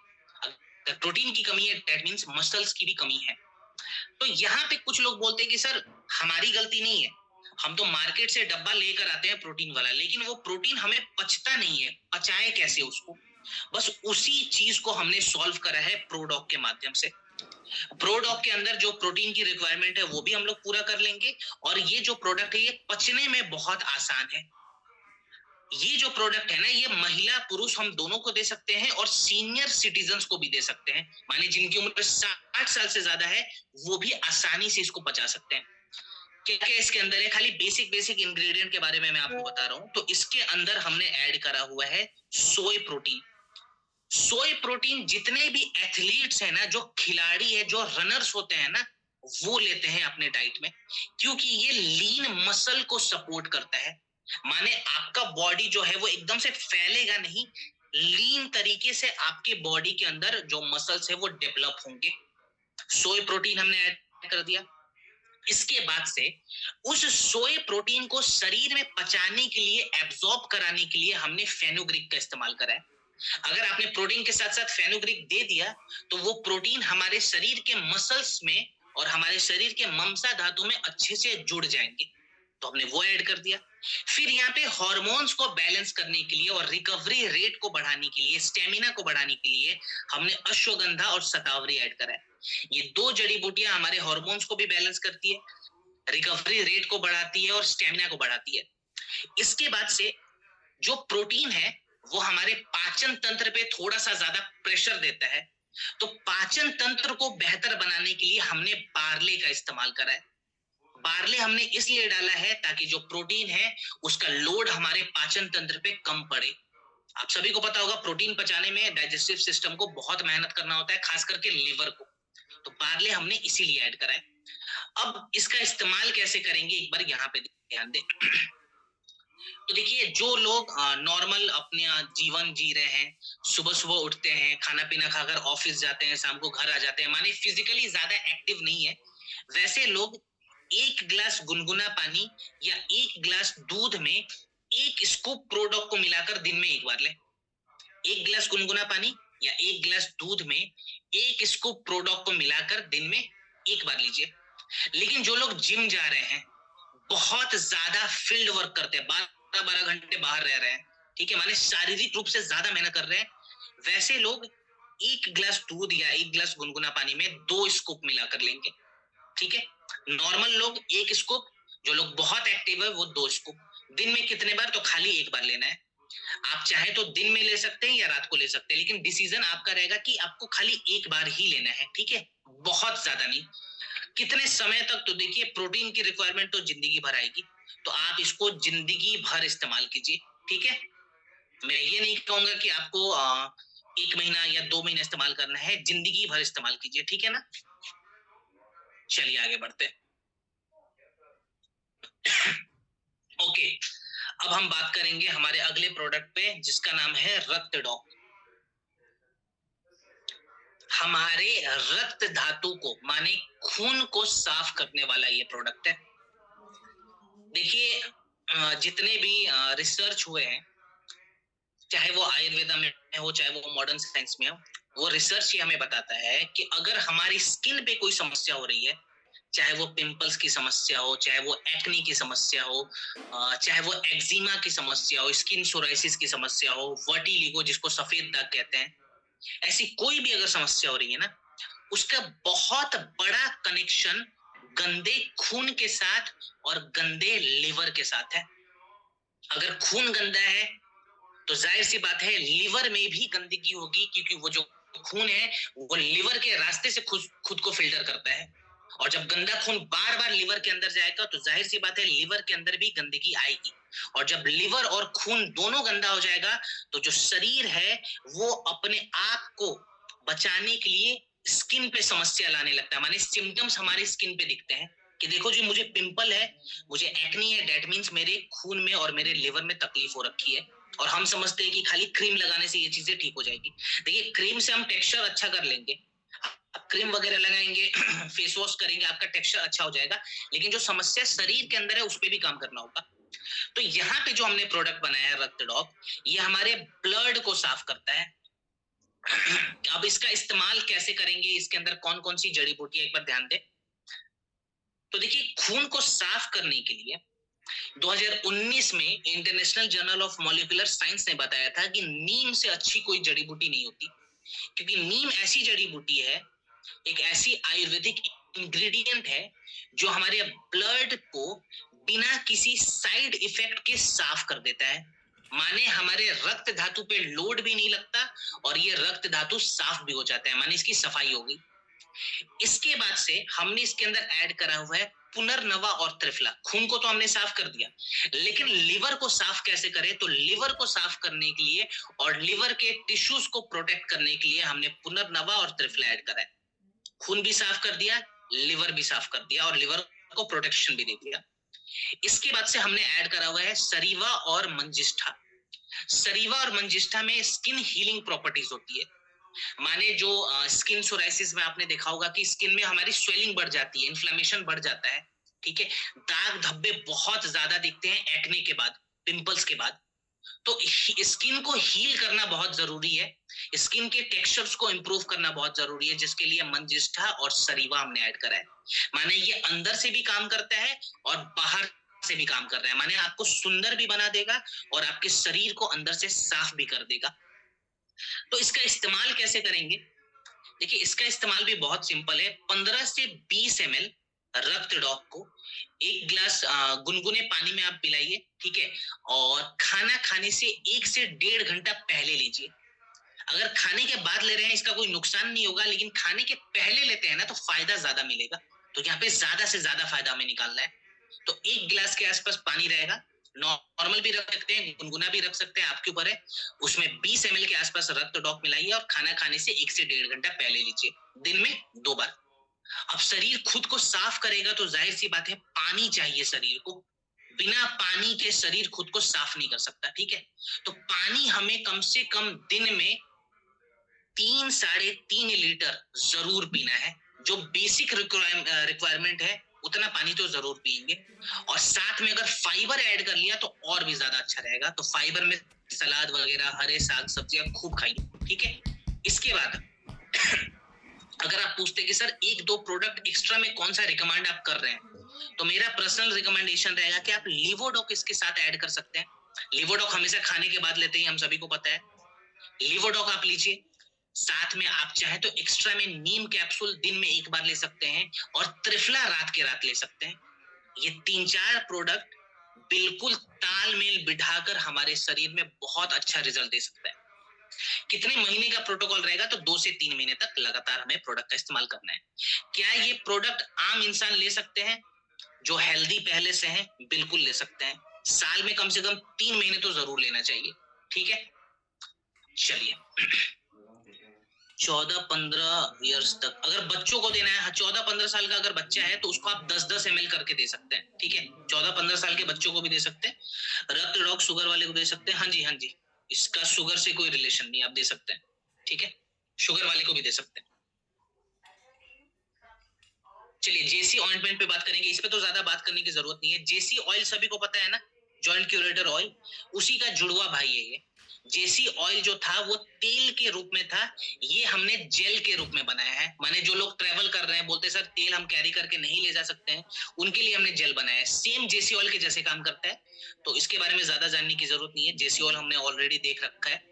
अगर प्रोटीन की कमी है, दैट मींस मसल्स की भी कमी है। तो यहाँ पे कुछ लोग बोलते हैं कि सर हमारी गलती नहीं है, हम तो मार्केट से डब्बा लेकर आते हैं प्रोटीन वाला, लेकिन वो प्रोटीन हमें पचता नहीं है, पचाए कैसे उसको? बस उसी चीज को हमने सॉल्व करा है प्रोडॉक के माध्यम से। प्रोडॉक के अंदर जो प्रोटीन की रिक्वायरमेंट है वो भी हम लोग पूरा कर लेंगे, और ये जो प्रोडक्ट है ये पचने में बहुत आसान है। ये जो प्रोडक्ट है ना, ये महिला पुरुष हम दोनों को दे सकते हैं, और सीनियर सिटीजन्स को भी दे सकते हैं। माने जिनकी उम्र 60 साल से ज्यादा है, वो भी आसानी से इसको पचा सकते हैं। क्या क्या इसके अंदर है? खाली बेसिक इंग्रेडिएंट के बारे में मैं आपको बता रहा हूँ। तो इसके अंदर हमने ऐड करा हुआ है सोय प्रोटीन। सोय प्रोटीन जितने भी एथलीट्स हैं ना, जो खिलाड़ी है, जो रनर्स होते हैं ना, वो लेते हैं अपने डाइट में, क्योंकि ये लीन मसल को सपोर्ट करता है। माने आपका बॉडी जो है वो एकदम से फैलेगा नहीं, लीन तरीके से आपके बॉडी के अंदर जो मसल्स है वो डेवलप होंगे। सोय प्रोटीन हमने ऐड कर दिया। इसके बाद से उस सोय प्रोटीन को शरीर में पचाने के लिए, एब्जॉर्ब कराने के लिए हमने फेनुग्रीक का इस्तेमाल करा है। अगर आपने प्रोटीन के साथ साथ फेनुग्रीक दे दिया तो वो प्रोटीन हमारे शरीर के मसल्स में और हमारे शरीर के ममसा धातु में अच्छे से जुड़ जाएंगे, तो हमने वो ऐड कर दिया। फिर यहाँ पे हार्मोन्स को बैलेंस करने के लिए और रिकवरी रेट को बढ़ाने के लिए, स्टेमिना को बढ़ाने के लिए हमने अश्वगंधा और शतावरी ऐड करा है। ये 2 जड़ी बूटियां हमारे हार्मोन्स को भी बैलेंस करती है, रिकवरी रेट को बढ़ाती है और स्टेमिना को बढ़ाती है। इसके बाद से जो प्रोटीन है वो हमारे पाचन तंत्र पे थोड़ा सा ज्यादा प्रेशर देता है, तो पाचन तंत्र को बेहतर बनाने के लिए हमने बार्ले का इस्तेमाल करा है। बार्ले हमने इसलिए डाला है ताकि जो प्रोटीन है उसका लोड हमारे पाचन तंत्र पे कम पड़े। आप सभी को पता होगा प्रोटीन पचाने में डाइजेस्टिव सिस्टम को बहुत मेहनत करना होता है, खास करके लिवर को, तो पार्ले हमने इसीलिए ऐड करा है। अब इसका इस्तेमाल कैसे करेंगे एक बार यहाँ पे ध्यान दें। तो देखिए, जो लोग नॉर्मल अपने जीवन जी रहे हैं, सुबह सुबह उठते हैं, खाना पीना खाकर ऑफिस जाते हैं, शाम को घर आ जाते हैं, माने फिजिकली ज्यादा एक्टिव नहीं है, वैसे लोग एक गिलास गुनगुना पानी या एक गिलास दूध में एक स्कूप प्रोडक्ट को मिलाकर दिन में एक बार लें। एक गिलास गुनगुना पानी या एक गिलास दूध में एक स्कूप प्रोडक्ट को मिलाकर दिन में एक बार लीजिए। लेकिन जो लोग जिम जा रहे हैं, बहुत ज्यादा फील्ड वर्क करते हैं, 12-12 घंटे बाहर रह रहे हैं, ठीक है, माने शारीरिक रूप से ज्यादा मेहनत कर रहे हैं, वैसे लोग एक गिलास दूध या एक गिलास गुनगुना पानी में 2 स्कूप मिलाकर लेंगे, ठीक है। नॉर्मल लोग 1 स्कूप, जो लोग बहुत एक्टिव है वो 2 स्कूप। दिन में कितने बार? तो खाली एक बार लेना है। आप चाहे तो दिन में ले सकते हैं या रात को ले सकते हैं, लेकिन डिसीजन आपका रहेगा कि आपको खाली एक बार ही लेना है, ठीक है, बहुत ज्यादा नहीं। कितने समय तक? तो देखिए, प्रोटीन की रिक्वायरमेंट तो जिंदगी भर आएगी, तो आप इसको जिंदगी भर इस्तेमाल कीजिए, ठीक है। मैं ये नहीं कहूंगा कि आपको 1 महीना या 2 महीना इस्तेमाल करना है, जिंदगी भर इस्तेमाल कीजिए, ठीक है ना। चलिए आगे बढ़ते हैं। ओके, अब हम बात करेंगे हमारे अगले प्रोडक्ट पे, जिसका नाम है रक्त डॉक। हमारे रक्त धातु को, माने खून को साफ करने वाला ये प्रोडक्ट है। देखिए, जितने भी रिसर्च हुए हैं, चाहे वो आयुर्वेदा में हो चाहे वो मॉडर्न साइंस में हो, वो रिसर्च ही हमें बताता है कि अगर हमारी स्किन पे कोई समस्या हो रही है, चाहे वो पिंपल्स की समस्या हो, चाहे वो एक्नी की समस्या हो, चाहे वो एक्जिमा की समस्या हो, स्किन सोराइसिस की समस्या हो, वर्टिलिगो जिसको सफेद दाग कहते हैं, ऐसी कोई भी अगर समस्या हो रही है ना, उसका बहुत बड़ा कनेक्शन गंदे खून के साथ और गंदे लिवर के साथ है। अगर खून गंदा है तो जाहिर सी बात है लिवर में भी गंदगी होगी, क्योंकि वो जो खून है वो लिवर के रास्ते से खुद को फिल्टर करता है, और जब गंदा खून बार बार लिवर के अंदर जाएगा तो जाहिर सी बात है लिवर के अंदर भी गंदगी आएगी, और जब लिवर और खून दोनों गंदा हो जाएगा तो जो शरीर है वो अपने आप को बचाने के लिए स्किन पे समस्या लाने लगता है। माने सिम्टम्स हमारे स्किन पे दिखते हैं कि देखो जी, मुझे पिंपल है, मुझे एक्नी है, डेट मीन्स मेरे खून में और मेरे लिवर में तकलीफ हो रखी है, और हम समझते हैं कि खाली क्रीम लगाने से ये चीजें ठीक हो जाएगी। देखिए, क्रीम से हम टेक्सचर अच्छा कर लेंगे, आप क्रीम वगैरह लगाएंगे, फेस वॉश करेंगे, आपका टेक्सचर अच्छा हो जाएगा, लेकिन जो समस्या शरीर के अंदर है उस पर भी काम करना होगा। तो यहाँ पे जो हमने प्रोडक्ट बनाया है रक्त डॉक, ये हमारे ब्लड को साफ करता है। अब इसका इस्तेमाल कैसे करेंगे, इसके अंदर कौन कौन सी जड़ी बूटी है, एक बार ध्यान दें। तो देखिए, खून को साफ करने के लिए 2019 में international journal of molecular science ने बताया था कि नीम से अच्छी कोई जड़ी बूटी नहीं होती, क्योंकि नीम ऐसी जड़ी बूटी है, एक ऐसी आयुर्वेदिक इंग्रेडिएंट है जो हमारे ब्लड को बिना किसी साइड इफेक्ट के साफ कर देता है। माने हमारे रक्त धातु पे लोड भी नहीं लगता और ये रक्त धातु साफ भी हो जाता है, माने इसकी सफाई हो गई। इसके बाद से हमने इसके अंदर ऐड करा हुआ है पुनर्नवा और त्रिफला। खून को तो हमने साफ कर दिया, लेकिन लिवर को साफ कैसे करें? तो लिवर को साफ करने के लिए और लिवर के टिश्यूज को प्रोटेक्ट करने के लिए हमने पुनर्नवा और त्रिफला ऐड करा है। खून भी साफ कर दिया, लिवर भी साफ कर दिया, और लिवर को प्रोटेक्शन भी दे दिया। इसके बाद से हमने ऐड करा हुआ है सरीवा और मंजिष्ठा। सरीवा और मंजिष्ठा में स्किन हीलिंग प्रॉपर्टीज होती है। माने जो स्किन सोराइसिस में आपने देखा होगा कि स्किन में हमारी स्वेलिंग बढ़ जाती है, इन्फ्लेमेशन बढ़ जाता है, ठीक है, दाग धब्बे बहुत ज्यादा दिखते हैं एक्ने के बाद, पिंपल्स के बाद। तो स्किन को हील करना बहुत जरूरी है, स्किन के टेक्सचर्स को इंप्रूव करना बहुत जरूरी है, जिसके लिए मंजिष्ठा और सरीवा हमने ऐड करा है। माने ये अंदर से भी काम करता है और बाहर से भी काम कर रहा है, माने आपको सुंदर भी बना देगा और आपके शरीर को अंदर से साफ भी कर देगा। तो इसका इस्तेमाल कैसे करेंगे? देखिए, इसका इस्तेमाल भी बहुत सिंपल है। 15 से 20 ml रक्त डॉक को एक गिलास गुनगुने पानी में आप पिलाइए, ठीक है, और खाना खाने से 1 से 1.5 घंटा पहले लीजिए। अगर खाने के बाद ले रहे हैं इसका कोई नुकसान नहीं होगा, लेकिन खाने के पहले लेते हैं ना तो फायदा ज्यादा मिलेगा। तो यहाँ पे ज्यादा से ज्यादा फायदा हमें निकालना है। तो 1 गिलास के आसपास पानी रहेगा, नॉर्मल भी रख सकते हैं, गुनगुना भी रख सकते हैं, आपके ऊपर है। उसमें 20 ml के आसपास रक्त डॉक मिलाइए और खाना खाने से 1 से 1.5 घंटा पहले लीजिए, दिन में 2 बार। अब शरीर खुद को साफ करेगा तो जाहिर सी बात है पानी चाहिए शरीर को, बिना पानी के शरीर खुद को साफ नहीं कर सकता, ठीक है। तो पानी हमें कम से कम दिन में 3-3.5 लीटर जरूर पीना है, जो बेसिक रिक्वायरमेंट है उतना पानी तो जरूर पिएंगे। और साथ में अगर फाइबर ऐड कर लिया तो और भी ज्यादा अच्छा रहेगा। तो फाइबर में सलाद वगैरह, हरे साग सब्जियां खूब खाइए, ठीक है। इसके बाद अगर आप पूछते कि सर 1-2 प्रोडक्ट एक्स्ट्रा में कौन सा रिकमेंड आप कर रहे हैं, तो मेरा पर्सनल रिकमेंडेशन रहेगा कि आप लिवोडॉक इसके साथ ऐड कर सकते हैं। लिवोडॉक हमेशा खाने के बाद लेते हैं, हम सभी को पता है। लिवोडॉक आप लीजिए, साथ में आप चाहे तो एक्स्ट्रा में नीम कैप्सूल दिन में 1 बार ले सकते हैं, और त्रिफला रात के रात ले सकते हैं। ये 3-4 प्रोडक्ट बिल्कुल तालमेल बिठाकर हमारे शरीर में बहुत अच्छा रिजल्ट दे सकता है। कितने महीने का प्रोटोकॉल रहेगा, तो 2 से 3 महीने तक लगातार हमें प्रोडक्ट का इस्तेमाल करना है। क्या ये प्रोडक्ट आम इंसान ले सकते हैं जो हेल्दी पहले से हैं? बिल्कुल ले सकते हैं। साल में कम से कम 3 महीने तो जरूर लेना चाहिए, ठीक है। चलिए 14-15 ईयर्स तक अगर बच्चों को देना है, 14-15 साल का अगर बच्चा है तो उसको आप 10-10 ml करके दे सकते हैं, ठीक है। 14-15 साल के बच्चों को भी दे सकते हैं, रक्त डॉक शुगर वाले को दे सकते हैं। हाँ जी, हाँ जी, इसका शुगर से कोई रिलेशन नहीं, आप दे सकते हैं, ठीक है। शुगर वाले को भी दे सकते हैं। चलिए जेसी ऑइंटमेंट पे बात करेंगे, इस पे तो ज्यादा बात करने की जरूरत नहीं है। जेसी ऑयल सभी को पता है ना, जॉइंट क्यूरेटर ऑयल, उसी का जुड़वा भाई है ये। जेसी ऑयल जो था वो तेल के रूप में था, ये हमने जेल के रूप में बनाया है। माने जो लोग ट्रेवल कर रहे हैं, बोलते सर तेल हम कैरी करके नहीं ले जा सकते हैं, उनके लिए हमने जेल बनाया है। सेम जेसी ऑयल के जैसे काम करता है, तो इसके बारे में ज्यादा जानने की जरूरत नहीं है। जेसी ऑयल हमने ऑलरेडी देख रखा है।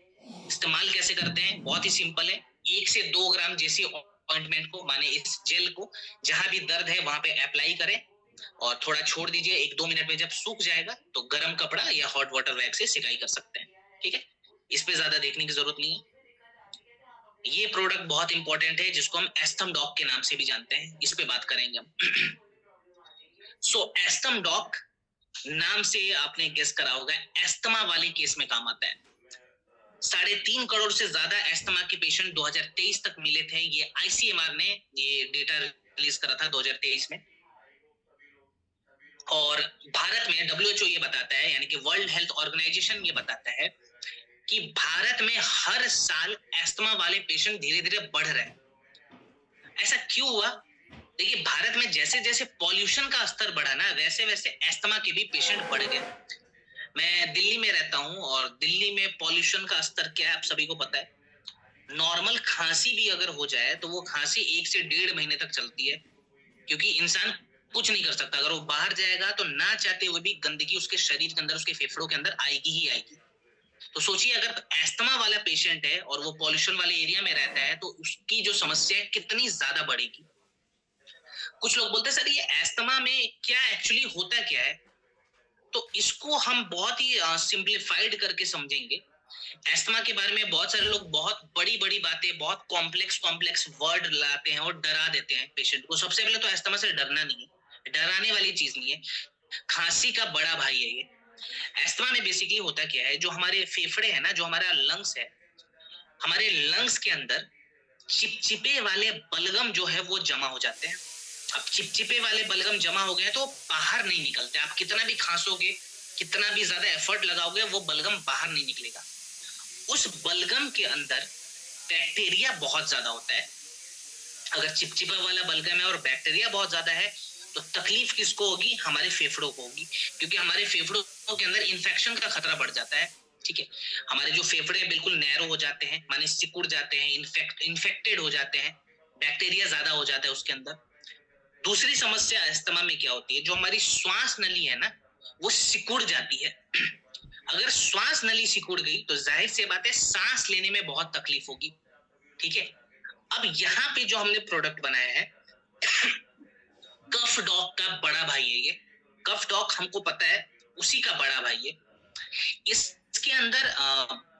इस्तेमाल कैसे करते हैं, बहुत ही सिंपल है। 1 से 2 ग्राम जेसी ऑइंटमेंट को, माने इस जेल को, जहां भी दर्द है वहां पे अप्लाई करें और थोड़ा छोड़ दीजिए। 1-2 मिनट में जब सूख जाएगा तो गर्म कपड़ा या हॉट वाटर वैग से सिकाई कर सकते हैं, ठीक है। इस पे ज्यादा देखने की जरूरत नहीं है। ये प्रोडक्ट बहुत इंपॉर्टेंट है, जिसको हम एस्थम डॉक के नाम से भी जानते हैं, इस पे बात करेंगे हम। सो एस्थम डॉक नाम से आपने गेस करा होगा, एस्थमा वाले केस में काम आता है। 3.5 करोड़ से ज्यादा एस्थमा के पेशेंट 2023 तक मिले थे। ये आईसीएमआर ने ये डेटा रिलीज करा था 2023 में। और भारत में डब्ल्यूएचओ ये बताता है, यानी कि वर्ल्ड हेल्थ ऑर्गेनाइजेशन ये बताता है कि भारत में हर साल एस्थमा वाले पेशेंट धीरे धीरे बढ़ रहे हैं। ऐसा क्यों हुआ? देखिए, भारत में जैसे जैसे पॉल्यूशन का स्तर बढ़ा ना, वैसे वैसे एस्थमा के भी पेशेंट बढ़ गए। मैं दिल्ली में रहता हूं, और दिल्ली में पॉल्यूशन का स्तर क्या है आप सभी को पता है। नॉर्मल खांसी भी अगर हो जाए तो वो खांसी 1 से 1.5 महीने तक चलती है, क्योंकि इंसान कुछ नहीं कर सकता। अगर वो बाहर जाएगा तो ना चाहते हुए भी गंदगी उसके शरीर के अंदर, उसके फेफड़ों के अंदर आएगी ही आएगी। तो सोचिए, अगर एस्थमा वाला पेशेंट है और वो पॉल्यूशन वाले एरिया में रहता है, तो उसकी जो समस्या है कितनी ज्यादा बढ़ेगी। कुछ लोग बोलते हैं सर ये एस्थमा में क्या एक्चुअली होता क्या है, तो इसको हम बहुत ही सिंप्लीफाइड करके समझेंगे। एस्थमा के बारे में बहुत सारे लोग बहुत बड़ी बड़ी बातें, बहुत कॉम्प्लेक्स वर्ड लाते हैं और डरा देते हैं पेशेंट को। सबसे पहले तो एस्थमा से डरना नहीं है, डराने वाली चीज नहीं है, खांसी का बड़ा भाई है ये। एस्थमा में बेसिकली होता क्या है, जो हमारे फेफड़े है ना, जो हमारा लंग्स है, हमारे लंग्स के अंदर चिपचिपे वाले बलगम जो है वो जमा हो जाते हैं। अब चिपचिपे वाले बलगम जमा हो गए तो बाहर नहीं निकलते। आप कितना भी खांसोगे, कितना भी ज्यादा एफर्ट लगाओगे, वो बलगम बाहर नहीं निकलेगा। उस बलगम के अंदर बैक्टीरिया बहुत ज्यादा होता है। अगर चिपचिपा वाला बलगम है और बैक्टीरिया बहुत ज्यादा है, तो तकलीफ किसको होगी? हमारे फेफड़ों को होगी, क्योंकि हमारे फेफड़ों के अंदर इन्फेक्शन का खतरा बढ़ जाता है, ठीक है। हमारे जो फेफड़े बिल्कुल नैरो हो जाते हैं, माने सिकुड़ जाते हैं, इन्फेक्टेड हो जाते हैं, बैक्टीरिया ज्यादा हो जाता है उसके अंदर। दूसरी समस्या अस्थमा में क्या होती है, जो हमारी श्वास नली है ना, वो सिकुड़ जाती है। अगर श्वास नली सिकुड़ गई तो जाहिर सी बात है सांस लेने में बहुत तकलीफ होगी, ठीक है। अब यहाँ पे जो हमने प्रोडक्ट बनाया है, कफ डॉक का बड़ा भाई है ये। कफ डॉक हमको पता है उसी का बड़ा भाई है। इस इसके अंदर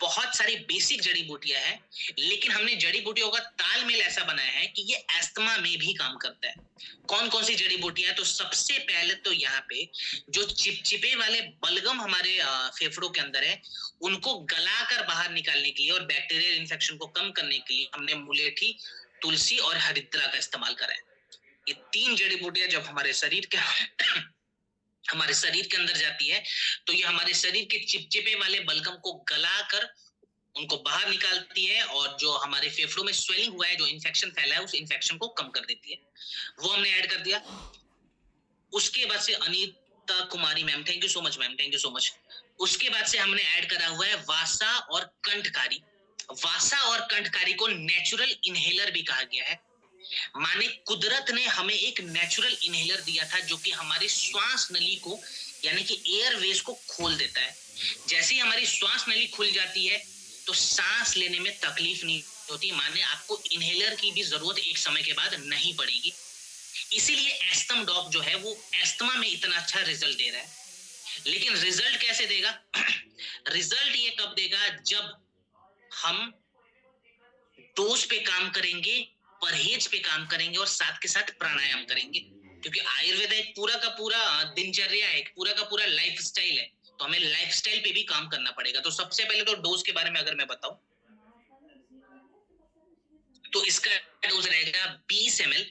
बहुत सारी बेसिक जड़ी बूटियां हैं, लेकिन हमने जड़ी बूटियों का तालमेल ऐसा बनाया है कि ये अस्थमा में भी काम करता है। कौन कौन सी जड़ी बूटियां? तो सबसे पहले तो यहाँ पे जो चिपचिपे वाले बलगम हमारे फेफड़ों के अंदर है, उनको गलाकर बाहर निकालने के लिए और बैक्टीरियल इन्फेक्शन को कम करने के लिए हमने मुलेठी, तुलसी और हरिद्रा का इस्तेमाल करा है। ये 3 जड़ी बूटियां जब हमारे शरीर के हमारे शरीर के अंदर जाती है, तो ये हमारे शरीर के चिपचिपे वाले बलगम को गलाकर उनको बाहर निकालती है, और जो हमारे फेफड़ों में स्वेलिंग हुआ है, जो इन्फेक्शन फैला है, उस इन्फेक्शन को कम कर देती है। वो हमने ऐड कर दिया। उसके बाद से Anita Kumari ma'am, thank you so much ma'am, thank you so much. उसके बाद से हमने ऐड करा हुआ है वासा और कंठकारी। वासा और कंठकारी को नेचुरल इनहेलर भी कहा गया है। माने कुदरत ने हमें एक नेचुरल इनहेलर दिया था, जो कि हमारी श्वास नली को, यानी कि एयरवेज को खोल देता है। जैसे ही हमारी श्वास नली खुल जाती है, तो सांस लेने में तकलीफ नहीं होती। माने आपको इनहेलर की भी जरूरत एक समय के बाद नहीं पड़ेगी। इसीलिए एस्थम डॉग जो है वो एस्थमा में इतना अच्छा रिजल्ट दे रहा है। लेकिन रिजल्ट कैसे देगा? रिजल्ट ये कब देगा? जब हम डोज पे काम करेंगे, परहेज पे काम करेंगे और साथ के साथ प्राणायाम करेंगे। क्योंकि आयुर्वेद एक पूरा का पूरा दिनचर्या है, एक पूरा का पूरा लाइफस्टाइल है, तो हमें लाइफस्टाइल पे भी काम करना पड़ेगा। तो सबसे पहले तो डोज के बारे में अगर मैं बताऊं, तो इसका डोज रहेगा 20 ml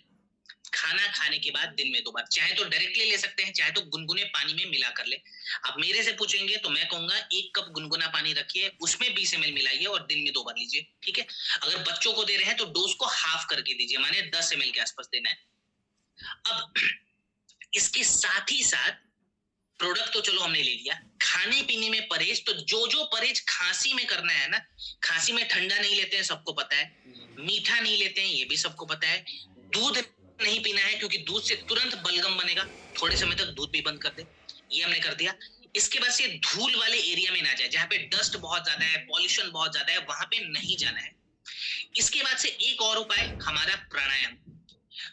खाना खाने के बाद दिन में 2 बार। चाहे तो डायरेक्टली ले सकते हैं, चाहे तो गुनगुने पानी में मिला कर ले। आप मेरे से पूछेंगे तो मैं कहूंगा 1 कप गुनगुना पानी रखिए, उसमें 20 ml मिलाइए और दिन में 2 बार लीजिए, ठीक है। अगर बच्चों को दे रहे हैं तो डोज को हाफ करके दीजिए, माने 10 ml के आसपास देना है। अब इसके साथ ही साथ प्रोडक्ट तो चलो हमने ले लिया, खाने पीने में परहेज, तो जो जो परहेज खांसी में करना है ना, खांसी में ठंडा नहीं लेते हैं, सबको पता है। मीठा नहीं लेते हैं, ये भी सबको पता है। दूध नहीं पीना है, क्योंकि दूध से तुरंत बलगम बनेगा, थोड़े समय तक दूध भी बंद कर दे, ये हमने कर दिया। इसके बाद से धूल वाले एरिया में ना जाए, जहां पे डस्ट बहुत ज्यादा है, पॉल्यूशन बहुत ज्यादा है, वहां पे नहीं जाना है। इसके बाद से एक और उपाय हमारा प्राणायाम।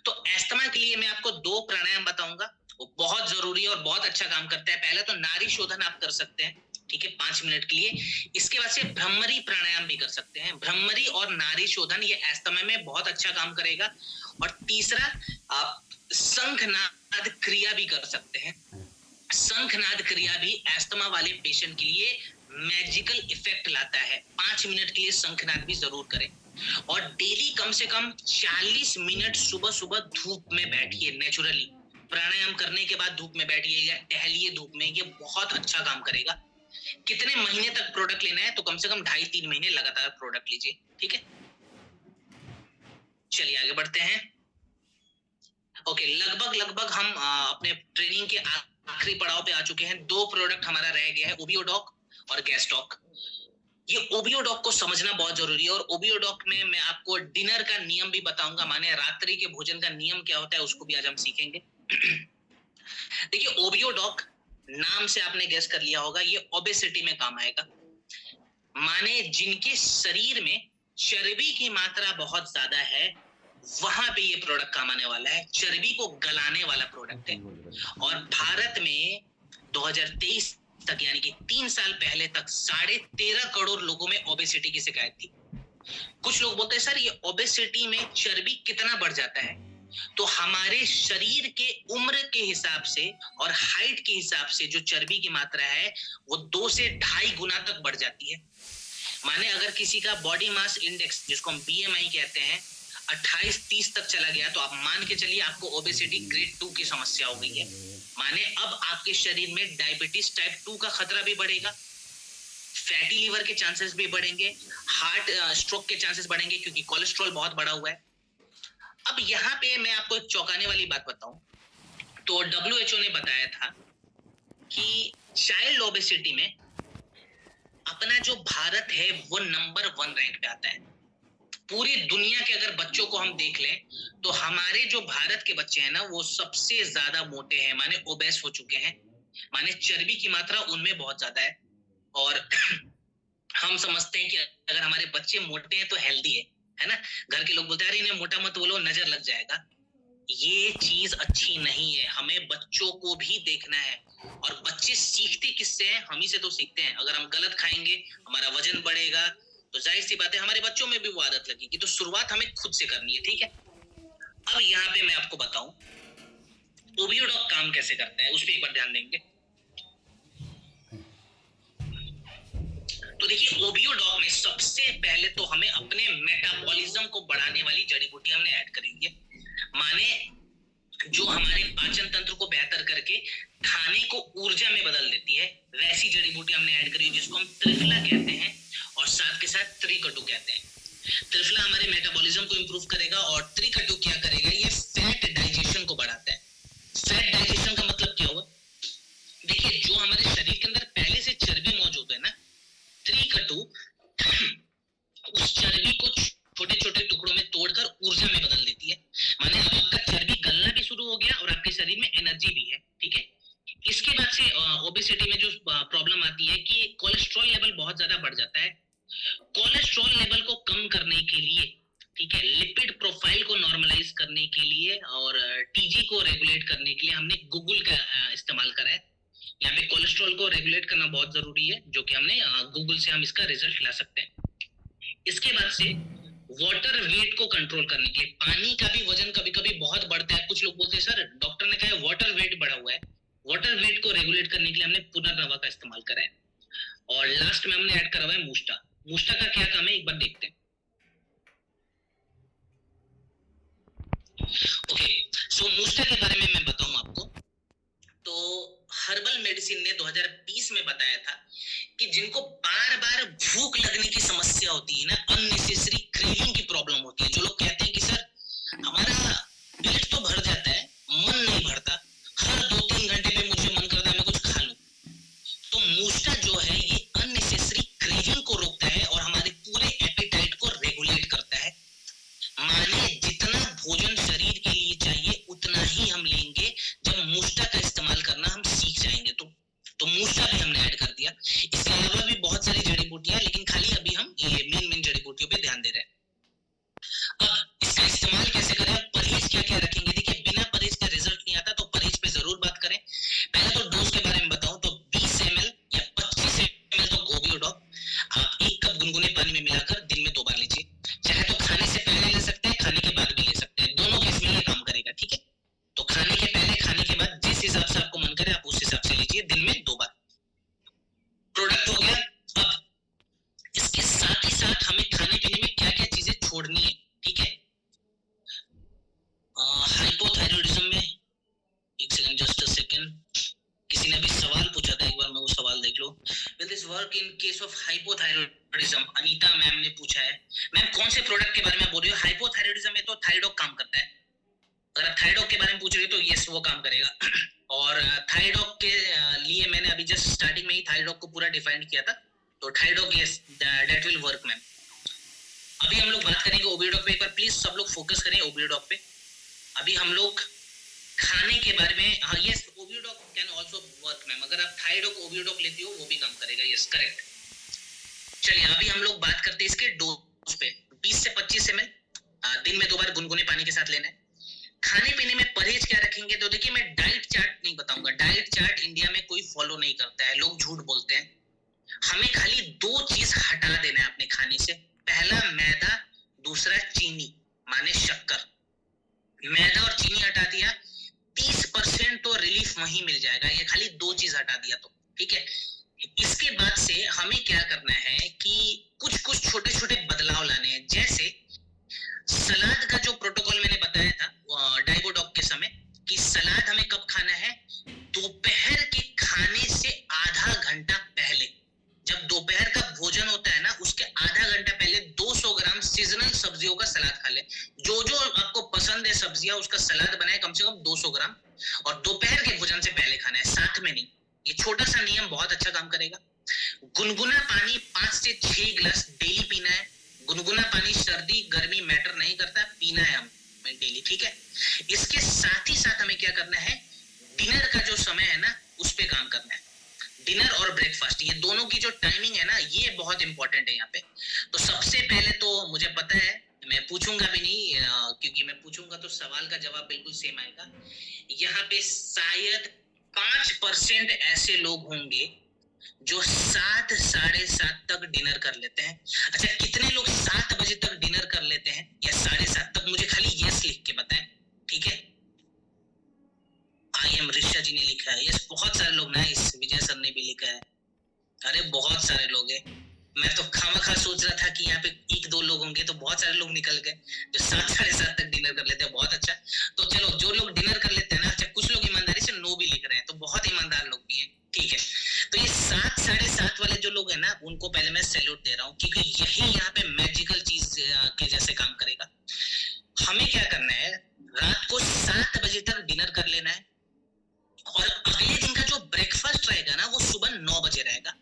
तो अस्थमा के लिए मैं आपको 2 प्राणायाम बताऊंगा, वो बहुत जरूरी है और बहुत अच्छा काम करता है। पहले तो नाड़ी शोधन आप कर सकते हैं, ठीक है, 5 मिनट के लिए। इसके बाद से भ्रमरी प्राणायाम भी कर सकते हैं। भ्रमरी और नाड़ी शोधन ये अस्थमा में बहुत अच्छा काम करेगा। और तीसरा, आप शंखनाद क्रिया भी कर सकते हैं। शंखनाद क्रिया भी अस्थमा वाले पेशेंट के लिए मैजिकल इफेक्ट लाता है। 5 मिनट के लिए शंखनाद भी जरूर करें। और डेली कम से कम 40 मिनट सुबह सुबह धूप में बैठिए। नेचुरली प्राणायाम करने के बाद धूप में बैठिए या टहलिए धूप में, ये बहुत अच्छा काम करेगा। कितने महीने तक प्रोडक्ट लेना है? तो कम से कम 2.5-3 महीने लगातार प्रोडक्ट लीजिए, ठीक है। चलिए आगे बढ़ते हैं। ओके, लगभग हम अपने ट्रेनिंग के आखिरी पड़ाव पे आ चुके हैं। 2 प्रोडक्ट हमारा रह गया है, ओबियोडॉक और गैस्टॉक। ये ओबियोडॉक को समझना बहुत जरूरी है। और ओबियोडॉक में मैं आपको डिनर का नियम भी बताऊंगा, माने रात्रि के भोजन का नियम क्या होता है, उसको भी आज हम सीखेंगे। देखिए, ओबियोडॉक नाम से आपने गेस कर लिया होगा, ये ओबेसिटी में काम आएगा। माने जिनके शरीर में चर्बी की मात्रा बहुत ज्यादा है, वहां पे ये प्रोडक्ट काम आने वाला है। चर्बी को गलाने वाला प्रोडक्ट है। और भारत में 2023 तक, यानी कि 3 साल पहले तक 13.5 करोड़ लोगों में ओबेसिटी की शिकायत थी। कुछ लोग बोलते हैं सर ये ओबेसिटी में चर्बी कितना बढ़ जाता है? तो हमारे शरीर के उम्र के हिसाब से और हाइट के हिसाब से जो चर्बी की मात्रा है वो 2 से 2.5 गुना तक बढ़ जाती है। माने अगर किसी का बॉडी मास इंडेक्स, जिसको हम BMI कहते हैं, 28-30 तक चला गया, तो आप मान के चलिए आपको ओबेसिटी ग्रेड 2 की समस्या हो गई है। माने अब आपके शरीर में डायबिटीज टाइप 2 का खतरा भी बढ़ेगा, फैटी लीवर के चांसेस भी बढ़ेंगे, हार्ट स्ट्रोक के चांसेस बढ़ेंगे, क्योंकि कोलेस्ट्रॉल बहुत बढ़ा हुआ है। अब यहाँ पे मैं आपको एक चौंकाने वाली बात बताऊं, तो WHO ने बताया था कि चाइल्ड ओबेसिटी में अपना जो भारत है वो नंबर 1 रैंक पे आता है। पूरी दुनिया के अगर बच्चों को हम देख लें, तो हमारे जो भारत के बच्चे हैं ना, वो सबसे ज्यादा मोटे हैं, माने ओबेस हो चुके हैं। माने चर्बी की मात्रा उनमें बहुत ज्यादा है। और हम समझते हैं कि अगर हमारे बच्चे मोटे हैं तो हेल्दी है ना। घर के लोग बोलते हैं अरे इन्हें मोटा मत बोलो, नजर लग जाएगा। ये चीज अच्छी नहीं है। हमें बच्चों को भी देखना है, और बच्चे सीखते किससे हैं? हम ही से तो सीखते हैं। अगर हम गलत खाएंगे, हमारा वजन बढ़ेगा, तो जाहिर सी बात है हमारे बच्चों में भी वो आदत लगेगी। तो शुरुआत हमें खुद से करनी है, ठीक है। अब यहाँ पे मैं आपको बताऊं ओबियोडॉक काम कैसे करता है, उस पर एक बार ध्यान देंगे। तो देखिए ओबियोडॉक में सबसे पहले तो हमें अपने मेटाबॉलिज्म को बढ़ाने वाली जड़ी बूटी हमने ऐड करेंगे। माने जो हमारे पाचन तंत्र को बेहतर करके खाने को ऊर्जा में बदल देती है, वैसी जड़ी बूटी हमने ऐड करी, जिसको हम त्रिफला कहते हैं, और साथ के साथ त्रिकटु कहते हैं। त्रिफला हमारे मेटाबॉलिज्म को इंप्रूव करेगा, और त्रिकटु क्या करेगा? ये फैट डाइजेशन को बढ़ाता है। फैट डाइजेशन का मतलब क्या हुआ? देखिए जो हमारे शरीर के अंदर पहले से चर्बी मौजूद है ना, त्रिकटु उस चर्बी को छोटे छोटे टुकड़ों में तोड़कर ऊर्जा में बदल देती है। माने अब आपका चर्बी गलना भी शुरू हो गया और आपके शरीर में एनर्जी भी है, ठीक है। इसके बाद से ओबेसिटी में जो प्रॉब्लम आती है कि कोलेस्ट्रॉल लेवल बहुत ज्यादा बढ़ जाता है। कोलेस्ट्रॉल लेवल को कम करने के लिए, ठीक है, लिपिड प्रोफाइल को नॉर्मलाइज करने के लिए और टीजी को रेगुलेट करने के लिए हमने गूगल का इस्तेमाल करा है। यहाँ पे कोलेस्ट्रॉल को रेगुलेट करना बहुत जरूरी है, जो कि हमने गूगल से हम इसका रिजल्ट ला सकते हैं। इसके बाद से वाटर वेट को कंट्रोल करने के लिए, पानी का भी वजन कभी कभी बहुत बढ़ता है। कुछ लोग बोलते हैं सर डॉक्टर ने कहा है वाटर वेट बढ़ा हुआ है। वाटर वेट को रेगुलेट करने के लिए हमने पुनर्नवा का इस्तेमाल करा है। और लास्ट में हमने ऐड करा हुआ है मूस्टा। मूस्टा का क्या काम है एक बार देखते हैं। ओके, सो मूस्टा के बारे में मैं बताऊं आपको, तो हर्बल मेडिसिन ने 2020 में बताया था कि जिनको बार बार भूख लगने की समस्या होती है ना, अननेसेसरी क्रेविंग की प्रॉब्लम होती है, जो लोग कहते हैं कि सर हमारा पेट तो भर जाता है, मन नहीं भरता, हर 2-3 घंटे पे मुझे मन करता है मैं कुछ खा लूं, तो मूस्टा जो है ये अननेसेसरी क्रेविंग को रोकता है और हमारे पूरे एपेटाइट को रेगुलेट करता है। माने जितना भोजन शरीर के लिए चाहिए उतना ही हम लेंगे जब मूस्टा का इस्तेमाल करना हम सीख जाएंगे। तो मूस्टा भी हमने ऐड कर दिया। इसके अलावा भी बहुत सारी जड़ी बूटियां, लेकिन खाली अभी हम ये मेन जड़ी बूटियों पे ध्यान दे रहे हैं। अब इसका इस्तेमाल कैसे करें, परहेज क्या क्या रखेंगे? देखिए बिना परहेज का रिजल्ट नहीं आता, तो परहेज पे जरूर बात करें। पहले तो डोज के बारे में बताऊं तो 20 ml या 25 ml तो ओबियोडॉक आप 1 कप गुनगुने पानी में मिलाकर दिन में 2 बार लीजिए। चाहे तो खाने से पहले ले सकते हैं, खाने के बाद भी ले सकते हैं, दोनों केस में ये काम करेगा, ठीक है। तो खाने के पहले, खाने के बाद, जिस हिसाब से आपको मन करे आप उस हिसाब से लीजिए, दिन में 2 बार। प्रोडक्ट हो गया। अब इसके साथ ही साथ हमें खाने पीने में क्या क्या चीजें छोड़नी है, ठीक है। हाइपोथायरॉयडिज्म में, एक सेकंड, जस्ट अ सेकंड, किसी ने अभी सवाल पूछा था, एक बार मैं वो सवाल देख लो। Will this work in case of hypothyroidism? Anita ma'am ने पूछा है। मैम कौन से प्रोडक्ट के बारे में बोल रही हो? हाइपोथायरॉयडिज्म में तो थायराइड काम करता है। अगर आप थायराइड के बारे में पूछ रहे हो तो यस वो काम करेगा। और थायराइड के लिए मैंने अभी जस्ट स्टार्टिंग में ही थायराइड को पूरा डिफाइन किया था, तो thyroid yes that will work ma'am. अभी हम लोग बात करेंगे ओबियोडॉक पे। एक बार प्लीज सब लोग फोकस करें ओबियोडॉक पे। अभी हम लोग खाने के बारे में, हाँ यस ओबियोडॉक कैन आल्सो वर्क मैम। अगर आप थायराइड ओबियोडॉक लेती हो वो भी काम करेगा, यस करेक्ट। चलिए अभी हम लोग बात करते हैं इसके डोज पे। 20 से 25 ml दिन में 2 बार गुनगुने पानी के साथ लेना है। खाने पीने में परहेज क्या रखेंगे? तो देखिए मैं डाइट चार्ट नहीं बताऊंगा, डाइट चार्ट इंडिया में कोई फॉलो नहीं करता है, लोग झूठ बोलते हैं। हमें खाली 2 चीज हटा देना है अपने खाने से। पहला मैदा, दूसरा चीनी माने शक्कर। मैदा और चीनी हटा दिया, 30% तो रिलीफ वहीं मिल जाएगा, ये खाली 2 चीज हटा दिया तो, ठीक है। इसके बाद से हमें क्या करना है कि कुछ छोटे छोटे बदलाव लाने हैं। जैसे सलाद का जो प्रोटोकॉल मैंने बताया था डाइबोडॉक के समय, कि सलाद हमें कब खाना है? दोपहर के खाने से आधा घंटा पहले। जब दोपहर का भोजन होता है ना, उसके आधा घंटा पहले 200 ग्राम सीजनल सब्जियों का सलाद खा ले। जो जो आपको पसंद है सब्जियां, उसका सलाद बनाए कम से कम 200 ग्राम, और दोपहर के भोजन से पहले खाना है, साथ में नहीं। ये छोटा सा नियम बहुत अच्छा काम करेगा। गुनगुना पानी 5 से 6 गिलास डेली पीना है। गुनगुना पानी सर्दी गर्मी मैटर नहीं करता, पीना है हमें डेली, ठीक है। इसके साथ ही साथ हमें क्या करना है, डिनर का जो समय है ना उस पे काम करना है। डिनर और ब्रेकफास्ट, ये दोनों की जो टाइमिंग है ना, ये बहुत इंपॉर्टेंट है यहाँ पे। तो सबसे पहले तो मुझे पता है मैं पूछूंगा भी नहीं, क्योंकि मैं पूछूंगा तो सवाल का जवाब बिल्कुल सेम आएगा। यहाँ पे शायद 5% ऐसे लोग होंगे जो 7 7:30 तक डिनर कर लेते हैं। अच्छा, कितने लोग 7 बजे तक डिनर कर लेते हैं या 7:30 तक? मुझे खाली यस लिख के बताएं, ठीक है। आई एम ऋषा जी ने लिखा है यस। बहुत सारे लोग ना, इस विजय सर ने भी लिखा है। अरे बहुत सारे लोग हैं। मैं तो खामखा सोच रहा था कि यहाँ पे 1-2 लोग होंगे, तो बहुत सारे लोग निकल गए जो 7 7:30 तक डिनर कर लेते हैं। बहुत अच्छा। तो चलो, जो लोग डिनर कर लेते हैं ना, अच्छा कुछ लोग ईमानदारी से नो भी लिख रहे हैं, तो बहुत ईमानदार लोग भी हैं, ठीक है। तो ये 7 7:30 वाले जो लोग हैं ना, उनको पहले मैं सैल्यूट दे रहा हूँ, क्योंकि यही यहाँ पे मैजिकल चीज के जैसे काम करेगा। हमें क्या करना है, रात को 7 बजे तक डिनर कर लेना है, और अगले दिन का जो ब्रेकफास्ट रहेगा ना, वो सुबह 9 बजे रहेगा।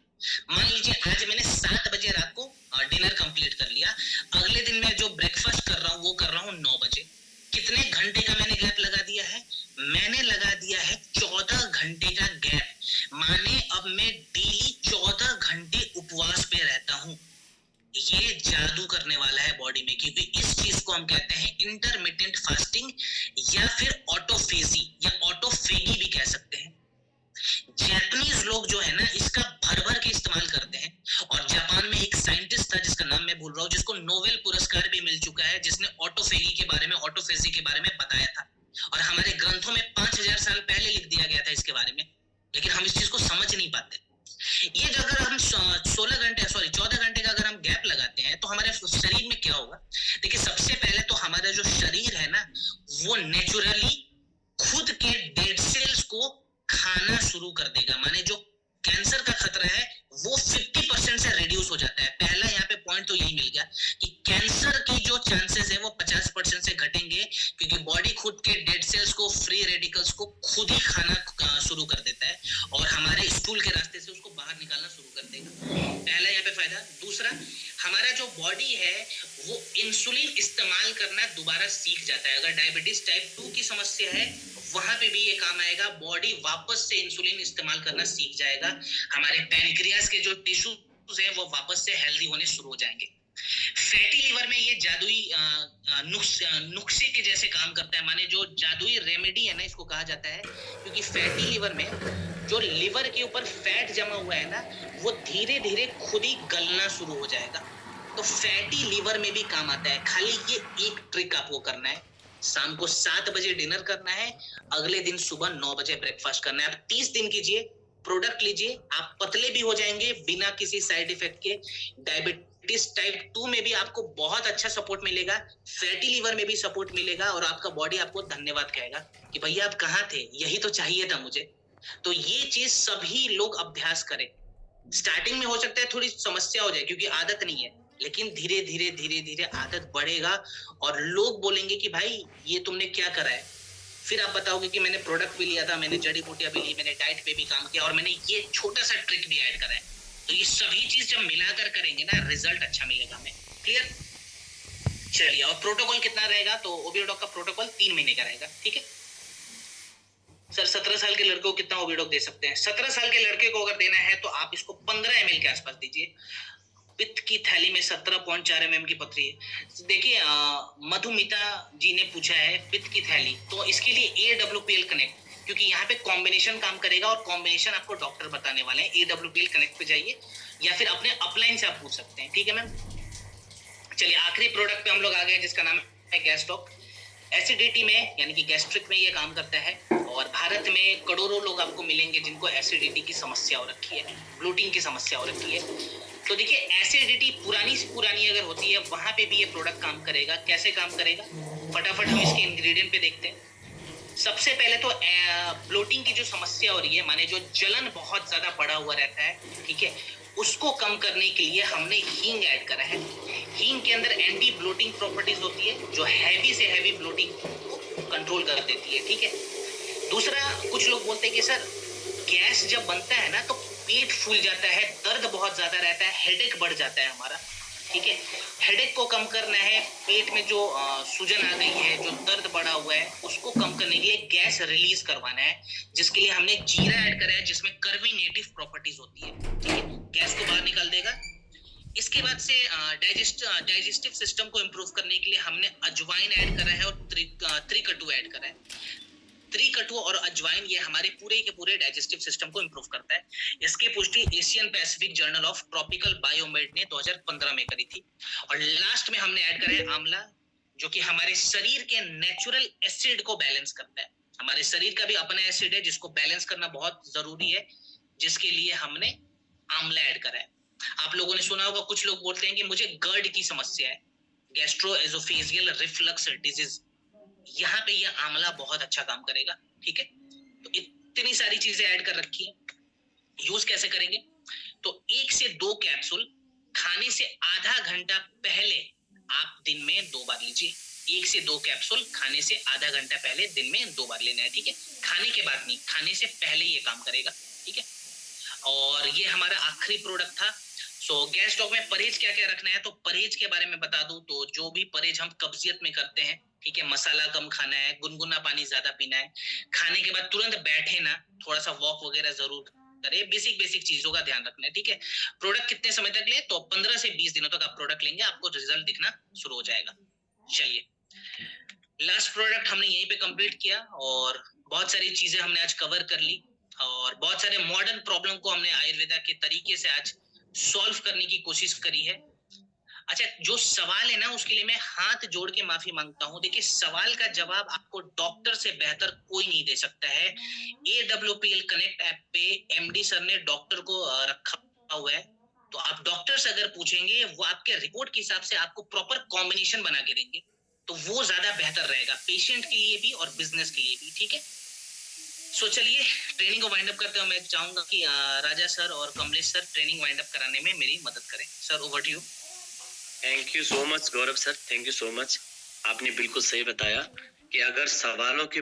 मान लीजिए आज मैंने 7 बजे रात को डिनर कंप्लीट कर लिया, अगले दिन मैं जो ब्रेकफास्ट कर रहा हूँ वो कर रहा हूँ 9 बजे। कितने घंटे का मैंने गैप लगा दिया है? मैंने लगा दिया है 14 घंटे का गैप। माने अब मैं डेली 14 घंटे उपवास पे रहता हूँ। ये जादू करने वाला है बॉडी में, क्योंकि इस चीज को हम कहते हैं इंटरमिटेंट फास्टिंग, या फिर ऑटोफेजी या ऑटोफेगी भी कह सकते हैं। जापानीज लोग जो है ना, इसका भर भर के इस्तेमाल करते हैं। और जापान में एक साइंटिस्ट था जिसका नाम मैं भूल रहा हूँ, जिसको नोबेल पुरस्कार भी मिल चुका है, जिसने ऑटोफेगी के बारे में, ऑटोफेजी के बारे में बताया था। और हमारे ग्रंथों में 5000 साल पहले लिख दिया गया था इसके बारे में, लेकिन हम इस चीज को समझ नहीं पाते। ये जो अगर हम 14 घंटे का अगर हम गैप लगाते हैं, तो हमारे शरीर में क्या होगा? देखिए, सबसे पहले तो हमारा जो शरीर है ना, वो नेचुरली खुद के डेड सेल्स को खाना शुरू कर देगा। माने जो कैंसर का खतरा है वो 50% से रिड्यूस हो जाता है। पहला यहाँ पे पॉइंट तो यही मिल गया कि कैंसर की जो चांसेस है वो 50% से घटेंगे, क्योंकि बॉडी खुद के डेड सेल्स को, फ्री रेडिकल्स को खुद ही खाना शुरू कर देता है, और हमारे स्टूल के रास्ते से उसको बाहर निकालना शुरू कर देगा। पहला यहाँ पे फायदा। दूसरा, हमारा जो बॉडी है वो इंसुलिन इस्तेमाल करना दोबारा सीख जाता है। अगर डायबिटीज टाइप 2 की समस्या है, वहां पे भी ये काम आएगा। बॉडी वापस से इंसुलिन इस्तेमाल करना सीख जाएगा। हमारे पैनक्रियास के जो टिश्यूज हैं वो वापस से हेल्दी होने शुरू हो जाएंगे। फैटी लिवर में ये जादुई नुस्खे के जैसे काम करता है। माने जो जादुई रेमेडी है ना, इसको कहा जाता है, क्योंकि फैटी लिवर में जो लिवर के ऊपर फैट जमा हुआ है ना, वो धीरे धीरे खुद ही गलना शुरू हो जाएगा। तो फैटी लिवर में भी काम आता है। खाली ये एक ट्रिक आपको करना है, शाम को 7 बजे डिनर करना है, अगले दिन सुबह 9 बजे ब्रेकफास्ट करना है। आप 30 दिन कीजिए, प्रोडक्ट लीजिए, आप पतले भी हो जाएंगे बिना किसी साइड इफेक्ट के। डायबिटीज टाइप 2 में भी आपको बहुत अच्छा सपोर्ट मिलेगा, फैटी लिवर में भी सपोर्ट मिलेगा, और आपका बॉडी आपको धन्यवाद कहेगा कि भैया आप कहाँ थे, यही तो चाहिए था मुझे। तो ये चीज सभी लोग अभ्यास करें। स्टार्टिंग में हो सकता है थोड़ी समस्या हो जाए, क्योंकि आदत नहीं है, लेकिन धीरे धीरे धीरे धीरे आदत बढ़ेगा, और लोग बोलेंगे कि भाई ये तुमने क्या करा है। फिर आप बताओगे कि मैंने प्रोडक्ट भी लिया था, मैंने जड़ी बूटियां भी ली, मैंने डाइट पे भी काम किया, और मैंने ये छोटा सा ट्रिक भी ऐड करा है। तो ये सभी चीज जब मिलाकर करेंगे ना, रिजल्ट अच्छा मिलेगा हमें। क्लियर? चलिए, और प्रोटोकॉल कितना रहेगा? तो ओबिडोक का प्रोटोकॉल 3 महीने का रहेगा, ठीक है। सर 17 साल के लड़के को कितना ओबिडोक दे सकते हैं? 17 साल के लड़के को अगर देना है तो आप इसको 15 ml के आसपास दीजिए। पित्त की थैली में 17.4 mm की पथरी है। देखिए, मधुमिता जी ने पूछा है पित्त की थैली, तो इसके लिए AWPL कनेक्ट, क्योंकि यहाँ पे कॉम्बिनेशन काम करेगा, और कॉम्बिनेशन आपको डॉक्टर बताने वाले हैं। AWPL कनेक्ट पे जाइए, या फिर अपने अपलाइन से आप पूछ सकते हैं, ठीक है मैम। चलिए, आखिरी प्रोडक्ट पे हम लोग आ गए, जिसका नाम है गैस्ट्रॉक। एसिडिटी में यानी कि गैस्ट्रिक में ये काम करता है, और भारत में करोड़ों लोग आपको मिलेंगे जिनको एसिडिटी की समस्या हो रखी है, ब्लोटिंग की समस्या हो रखी है। तो देखिए, एसिडिटी पुरानी से पुरानी अगर होती है, वहां पे भी ये प्रोडक्ट काम करेगा। कैसे काम करेगा, फटाफट हम इसके इंग्रेडिएंट पे देखते हैं। सबसे पहले तो ब्लोटिंग की जो समस्या हो रही है, माने जो जलन बहुत ज्यादा बढ़ा हुआ रहता है, ठीक है, उसको कम करने के लिए हमने हींग ऐड करा है। हींग के अंदर एंटी ब्लोटिंग प्रॉपर्टीज होती है, जो हैवी से हैवी ब्लोटिंग को कंट्रोल कर देती है, ठीक है। दूसरा, कुछ लोग बोलते हैं कि सर गैस जब बनता है ना, तो पेट फूल जाता है, दर्द बहुत ज्यादा रहता है, हेडेक बढ़ जाता है हमारा, ठीक है। हेडेक को कम करना है, पेट में जो सूजन आ गई है, जो दर्द बढ़ा हुआ है, उसको कम करने के लिए गैस रिलीज करवाना है, जिसके लिए हमने जीरा ऐड करा है, जिसमें कर्विनेटिव प्रॉपर्टीज होती है, ठीक है, गैस को बाहर निकाल देगा। इसके बाद से डाइजेस्टिव सिस्टम को इम्प्रूव करने के लिए हमने अजवाइन ऐड करा है और त्रिकटु ऐड करा है। त्रिकटु और अजवाइन ये हमारे पूरे के पूरे डाइजेस्टिव सिस्टम को इम्प्रूव करता है। इसकी पुष्टि Asian Pacific journal of tropical biomed ने 2015 में करी थी। और लास्ट में हमने ऐड करा है आंवला, जो कि हमारे शरीर के नेचुरल एसिड को बैलेंस करता है। हमारे शरीर का भी अपना एसिड है जिसको बैलेंस करना बहुत जरूरी है, जिसके लिए हमने आंवला ऐड करा है। आप लोगों ने सुना होगा, कुछ लोग बोलते हैं कि मुझे गर्ड की समस्या है, गैस्ट्रोएसोफेजियल रिफ्लक्स डिजीज, यहाँ पे ये आंवला बहुत अच्छा काम करेगा। ठीक है, तो इतनी सारी चीजें ऐड कर रखी है। यूज कैसे करेंगे? तो 1 से 2 कैप्सूल खाने से आधा घंटा पहले आप दिन में 2 बार लीजिए। 1 से 2 कैप्सूल खाने से आधा घंटा पहले दिन में 2 बार लेना है। ठीक है, खाने के बाद नहीं, खाने से पहले ये काम करेगा। ठीक है, और ये हमारा आखिरी प्रोडक्ट था। सो गैस स्टॉक में परहेज क्या क्या रखना है, तो परहेज के बारे में बता दूं तो जो भी परहेज हम कब्जियत में करते हैं, ठीक है, मसाला कम खाना है, गुनगुना पानी ज्यादा पीना है, खाने के बाद तुरंत बैठे ना, थोड़ा सा वॉक वगैरह जरूर करें, बेसिक चीजों का ध्यान रखना है। ठीक है, प्रोडक्ट कितने समय तक ले, तो 15 से 20 दिनों तक आप प्रोडक्ट लेंगे, आपको रिजल्ट दिखना शुरू हो जाएगा। चलिए, लास्ट प्रोडक्ट हमने यहीं पे कंप्लीट किया और बहुत सारी चीजें हमने आज कवर कर ली और बहुत सारे मॉडर्न प्रॉब्लम को हमने आयुर्वेदा के तरीके से आज सॉल्व करने की कोशिश करी है। अच्छा, जो सवाल है ना, उसके लिए मैं हाथ जोड़ के माफी मांगता हूँ। देखिए, सवाल का जवाब आपको डॉक्टर से बेहतर कोई नहीं दे सकता है। AWPL कनेक्ट ऐप पे MD सर ने डॉक्टर को रखा हुआ है, तो आप डॉक्टर से अगर पूछेंगे, वो आपके रिपोर्ट के हिसाब से आपको प्रॉपर कॉम्बिनेशन बना के देंगे, तो वो ज्यादा बेहतर रहेगा पेशेंट के लिए भी और बिजनेस के लिए भी। ठीक है, सो चलिए ट्रेनिंग को वाइंड अप करते हुए मैं चाहूंगा कि राजा सर और Kamlesh sir training wind up कराने में मेरी मदद करें। Sir, over to you. Thank you so much Gaurav sir, thank you so much. आपने बिल्कुल सही बताया कि अगर सवालों की